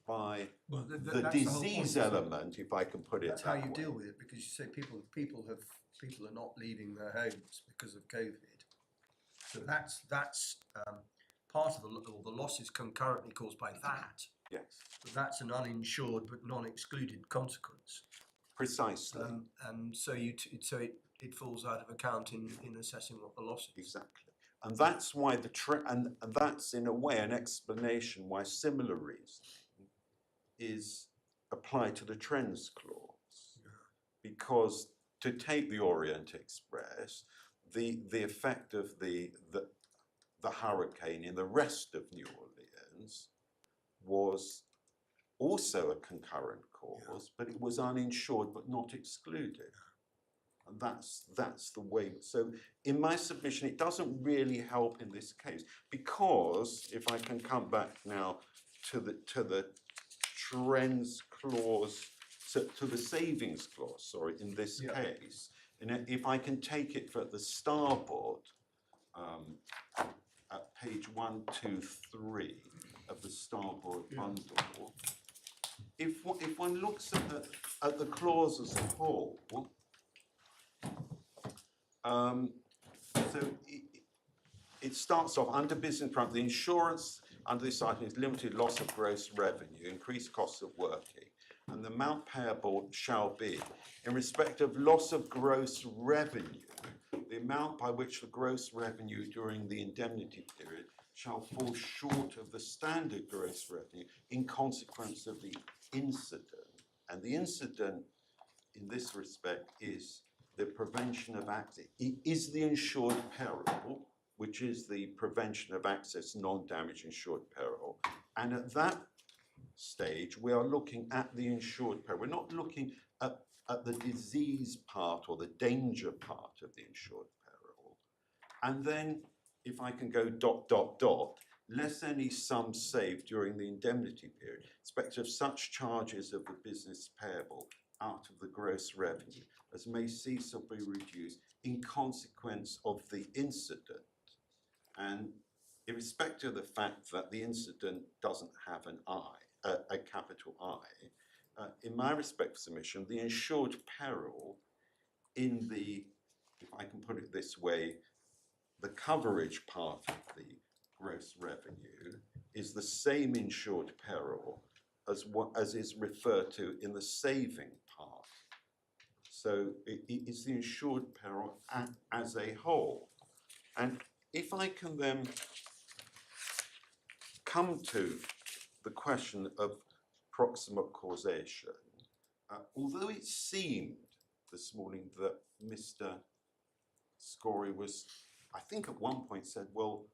by Well, the that's the whole disease point, isn't it? element, if I can put it That's that how you way. deal with it, because you say people are not leaving their homes because of COVID. So that's part of the losses concurrently caused by that. Yes, But that's an uninsured but non-excluded consequence. precisely, And so it falls out of account in assessing what the loss is. exactly. And that's why and that's in a way an explanation why similar reasoning is applied to the trends clause. Because to take the Orient Express, the effect of the hurricane in the rest of New Orleans was also a concurrent cause, but it was uninsured but not excluded. And that's the way. So in my submission, it doesn't really help in this case, because if I can come back now to the trends clause, to the savings clause, sorry, in this case, and if I can take it for the starboard, at page 1, 2, 3 of the starboard bundle, if one looks at the clause as a whole, so it starts off under business interruption. The insurance under this item is limited loss of gross revenue, increased costs of working, and the amount payable shall be, in respect of loss of gross revenue, the amount by which the gross revenue during the indemnity period shall fall short of the standard gross revenue in consequence of the incident. And the incident in this respect is the prevention of access. It is the insured peril, which is the prevention of access non-damage insured peril. And at that stage, we are looking at the insured peril. We're not looking at the disease part or the danger part of the insured peril. And then, if I can go ... less any sum saved during the indemnity period, expect of such charges of the business payable out of the gross revenue as may cease or be reduced in consequence of the incident. And irrespective of the fact that the incident doesn't have an I, a capital I, in my respect submission, the insured peril in the, if I can put it this way, the coverage part of the gross revenue is the same insured peril as is referred to in the saving part. So it is the insured peril as a whole. And if I can then come to the question of proximate causation, although it seemed this morning that Mr. Scory was, I think at one point said, well,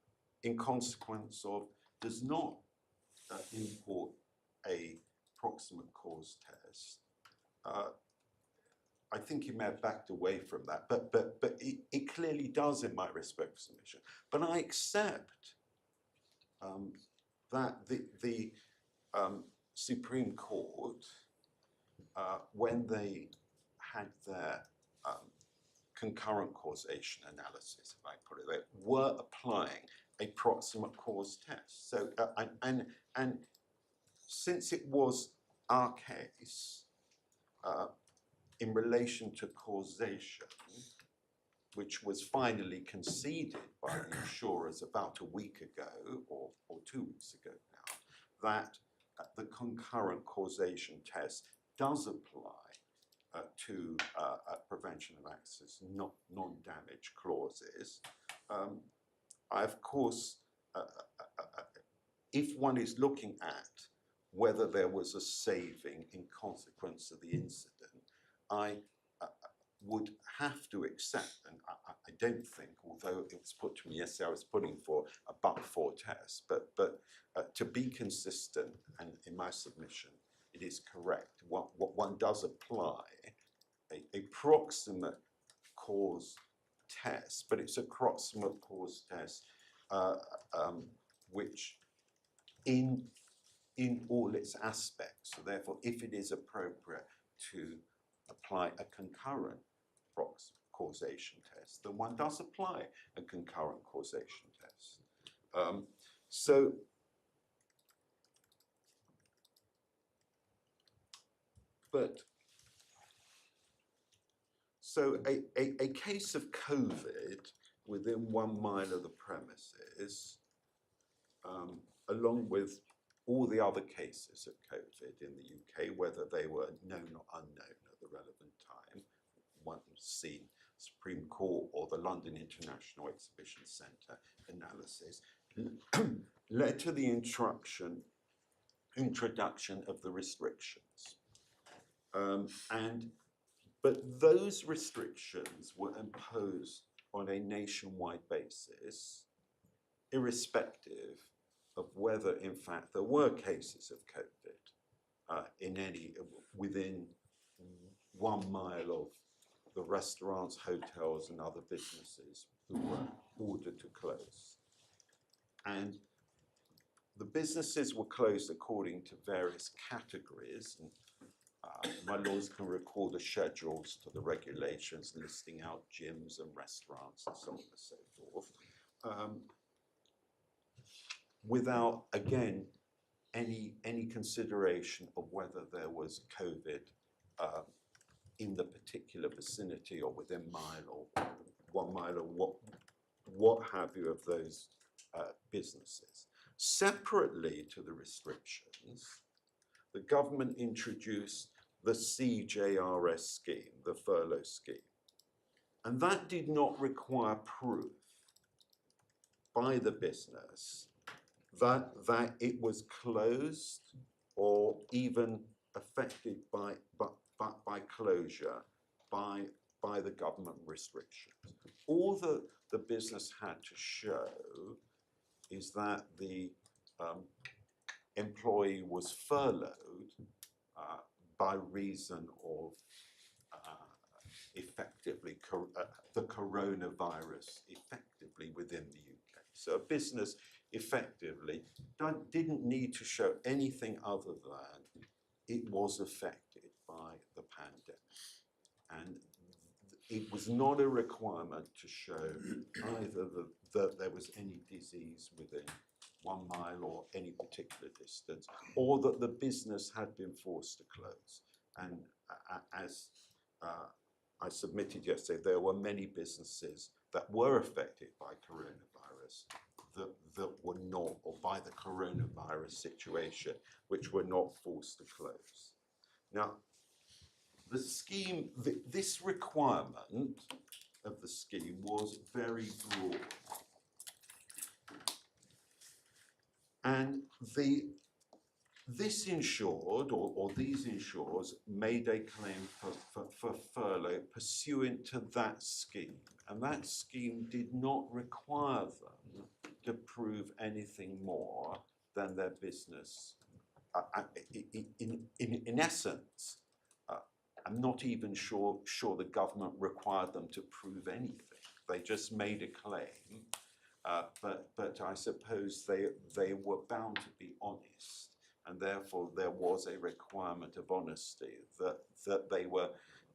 in consequence of, does not import a proximate cause test. I think he may have backed away from that, but it clearly does in my respect for submission. But I accept that the Supreme Court, when they had their concurrent causation analysis, if I put it there, were applying a proximate cause test. So, and since it was our case, in relation to causation, which was finally conceded by the insurers about a week ago, or 2 weeks ago now, that the concurrent causation test does apply to prevention of access, non-damage clauses. I, of course, if one is looking at whether there was a saving in consequence of the incident, I would have to accept, and I don't think, although it was put to me yesterday, I was putting for a but-for test, but to be consistent, and in my submission, it is correct. What one does apply a proximate cause test, but it's a proximate cause test which in all its aspects, so therefore if it is appropriate to apply a concurrent causation test, then one does apply a concurrent causation test. So a case of COVID within 1 mile of the premises, along with all the other cases of COVID in the UK, whether they were known or unknown at the relevant time, one seen Supreme Court or the London International Exhibition Centre analysis, led to the introduction of the restrictions. But those restrictions were imposed on a nationwide basis, irrespective of whether, in fact, there were cases of COVID within 1 mile of the restaurants, hotels, and other businesses who were ordered to close. And the businesses were closed according to various categories. And, my lords can recall the schedules to the regulations listing out gyms and restaurants and so on and so forth, without, again, any consideration of whether there was COVID in the particular vicinity or within mile or 1 mile or what have you of those businesses. Separately to the restrictions, the government introduced the CJRS scheme, the furlough scheme. And that did not require proof by the business that it was closed or even affected by closure by the government restrictions. All the business had to show is that the employee was furloughed by reason of effectively the coronavirus effectively within the UK. So a business effectively didn't need to show anything other than it was affected by the pandemic. And it was not a requirement to show either that there was any disease within 1 mile or any particular distance, or that the business had been forced to close. And as I submitted yesterday, there were many businesses that were affected by coronavirus that were not, or by the coronavirus situation, which were not forced to close. Now, the scheme, this requirement of the scheme was very broad. And this insured, or these insurers, made a claim for furlough pursuant to that scheme. And that scheme did not require them to prove anything more than their business. In essence, I'm not even sure the government required them to prove anything. They just made a claim. But I suppose they were bound to be honest, and therefore there was a requirement of honesty that they were,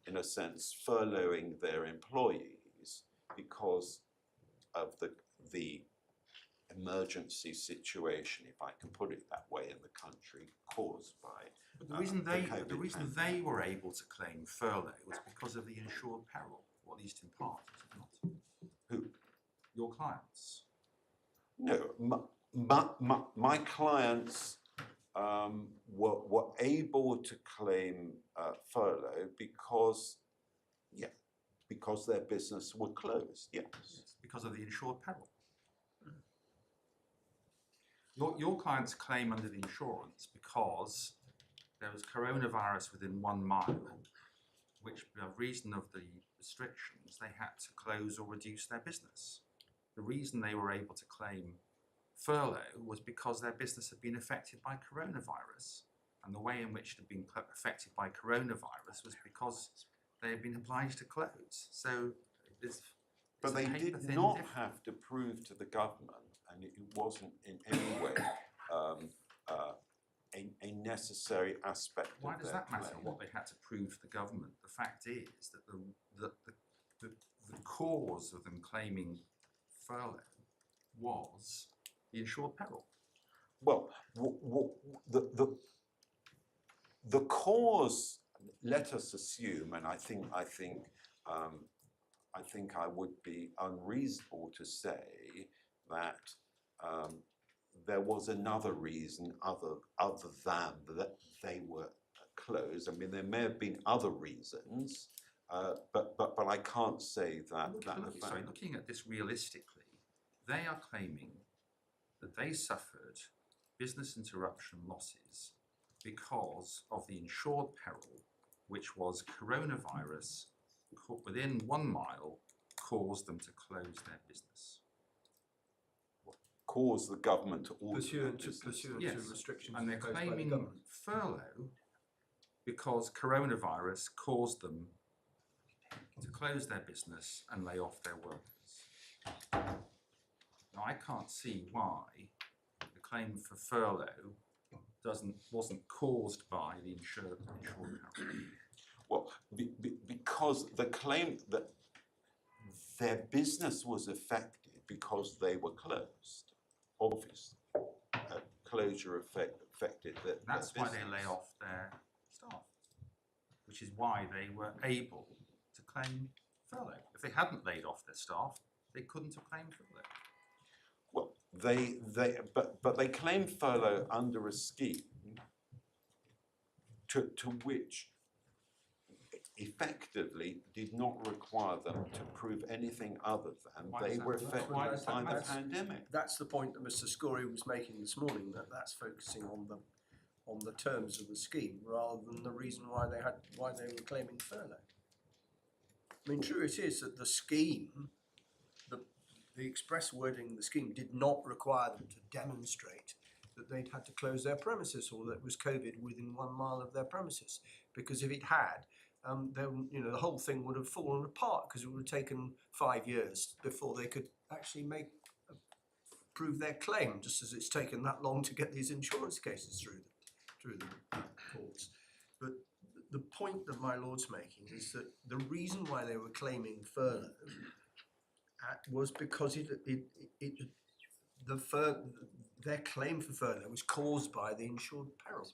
in a sense, furloughing their employees because of the emergency situation, if I can put it that way, in the country caused by But the reason they were able to claim furlough was because of the insured peril, or at least in part, was it not? Who? Your clients. No, my clients were able to claim furlough because their business were closed. Yes, Because of the insured peril. Your clients claim under the insurance because there was coronavirus within 1 mile, which by reason of the restrictions, they had to close or reduce their business. The reason they were able to claim furlough was because their business had been affected by coronavirus. And the way in which it had been affected by coronavirus was because they had been obliged to close. So but they did not have to prove to the government, and it wasn't in any way a necessary aspect Why of does their that matter, claim. what they had to prove to the government? The fact is that the cause of them claiming furlough was the insured peril. Well, the cause, let us assume, and I think I would be unreasonable to say that there was another reason other than that they were closed. I mean, there may have been other reasons, But I can't say that Looking at this realistically, they are claiming that they suffered business interruption losses because of the insured peril, which was coronavirus within 1 mile caused them to close their business. cause the government to alter Pursuant to Yes, restrictions and they're imposed by the claiming government. furlough because coronavirus caused them to close their business and lay off their workers. Now, I can't see why the claim for furlough wasn't caused by the insured peril. Well, because the claim that their business was affected because they were closed, obviously. Closure affected their That's why they business. lay off their staff, which is why they were able to claim furlough. If they hadn't laid off their staff, they couldn't have claimed furlough. Well, but they claimed furlough under a scheme to which effectively did not require them to prove anything other than Why they is that? were Why affected is by that? the pandemic. That's the point that Mr. Scory was making this morning, that's focusing on the terms of the scheme rather than the reason why they were claiming furlough. I mean, true it is that the scheme, the express wording of the scheme did not require them to demonstrate that they'd had to close their premises or that it was COVID within 1 mile of their premises. Because if it had, then the whole thing would have fallen apart because it would have taken 5 years before they could actually prove their claim, just as it's taken that long to get these insurance cases through the courts. But the point that my lord's making is that the reason why they were claiming furlough was because their claim for furlough was caused by the insured peril.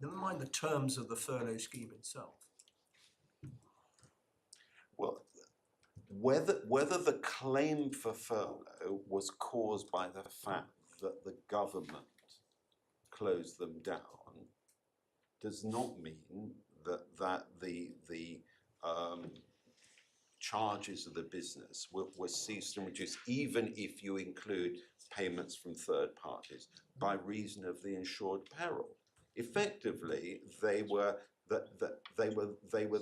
Never mind the terms of the furlough scheme itself. Well, whether the claim for furlough was caused by the fact that the government closed them down does not mean that the charges of the business were ceased and reduced, even if you include payments from third parties by reason of the insured peril. Effectively, they were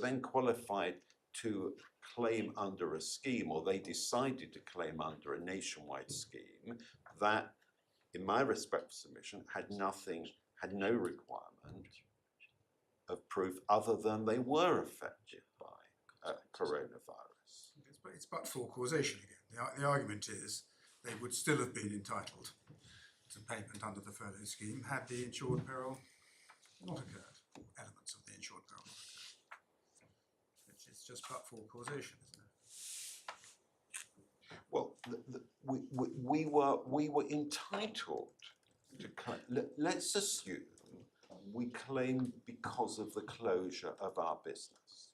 then qualified to claim under a scheme, or they decided to claim under a nationwide scheme that, in my respectful submission, had no requirement of proof other than they were affected by coronavirus. It's but for causation again. The argument is they would still have been entitled to payment under the furlough scheme had the insured peril not occurred, or elements of the insured peril not occurred. It's just but for causation, isn't it? Well, we were entitled to claim. Let's assume we claim because of the closure of our business.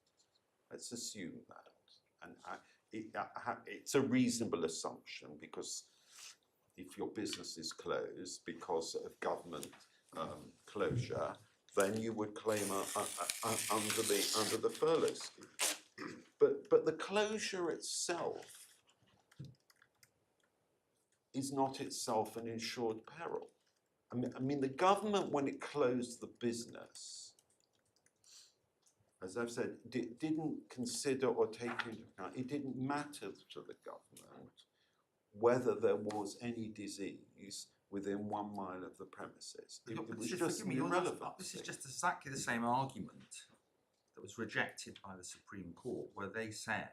Let's assume that, and it's a reasonable assumption, because if your business is closed because of government closure, then you would claim under the furlough scheme. But the closure itself is not itself an insured peril. I mean, the government, when it closed the business, as I've said, didn't consider or take into account, it didn't matter to the government whether there was any disease within 1 mile of the premises. It was just an irrelevant This is thing. just exactly the same argument that was rejected by the Supreme Court, where they said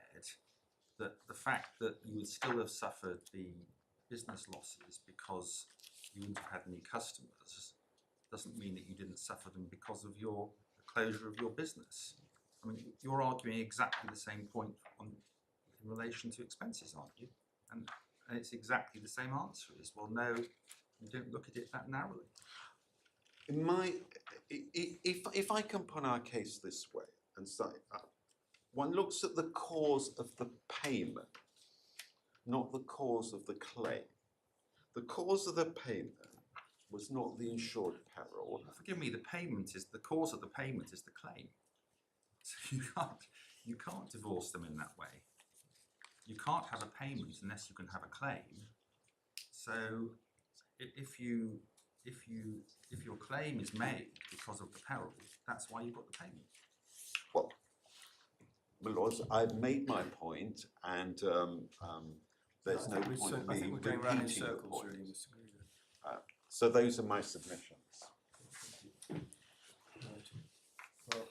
that the fact that you would still have suffered the business losses because you wouldn't have had any customers doesn't mean that you didn't suffer them because of the closure of your business. I mean, you're arguing exactly the same point in relation to expenses, aren't you? And it's exactly the same answer is, well, no, you don't look at it that narrowly. If I can put our case this way and say, one looks at the cause of the payment, not the cause of the claim. The cause of the payment was not the insured peril. Forgive me, the cause of the payment is the claim. So you can't divorce them in that way. You can't have a payment unless you can have a claim. So if your claim is made because of the peril, that's why you got the payment. Well, my lords, I've made my point, and there's no point in I me think we're going round in repeating the circles, point. really, Mr. Greenwood. So those are my submissions. Right. Well,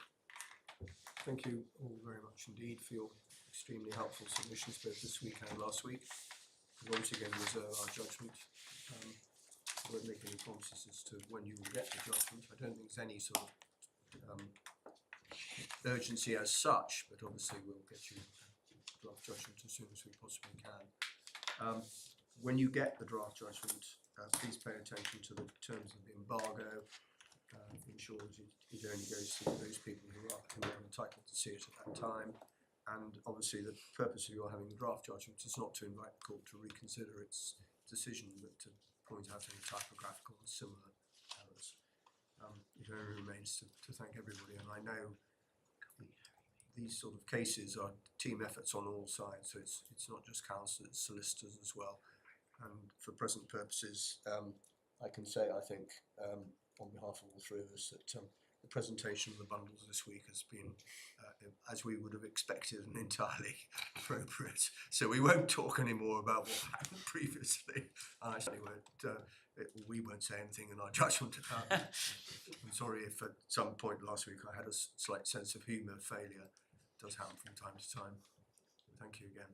thank you all very much indeed for your extremely helpful submissions both this week and last week. We once again reserve our judgment. I won't make any promises as to when you will get the judgment. I don't think there's any sort of urgency as such, but obviously we'll get you draft judgment as soon as we possibly can. When you get the draft judgment, please pay attention to the terms of the embargo. Ensures it only goes to those people who are entitled to see it at that time. And obviously the purpose of your having the draft judgment is not to invite the court to reconsider its decision, but to point out any typographical and similar errors. It only remains to thank everybody, and I know these sort of cases are team efforts on all sides, so it's not just counsel, it's solicitors as well. And for present purposes, I can say, I think, on behalf of all three of us, that the presentation of the bundles this week has been, as we would have expected, and entirely appropriate. So we won't talk anymore about what happened previously. I certainly won't. We won't say anything in our judgment about it. I'm sorry if at some point last week I had a slight sense of humour failure. It does happen from time to time. Thank you again.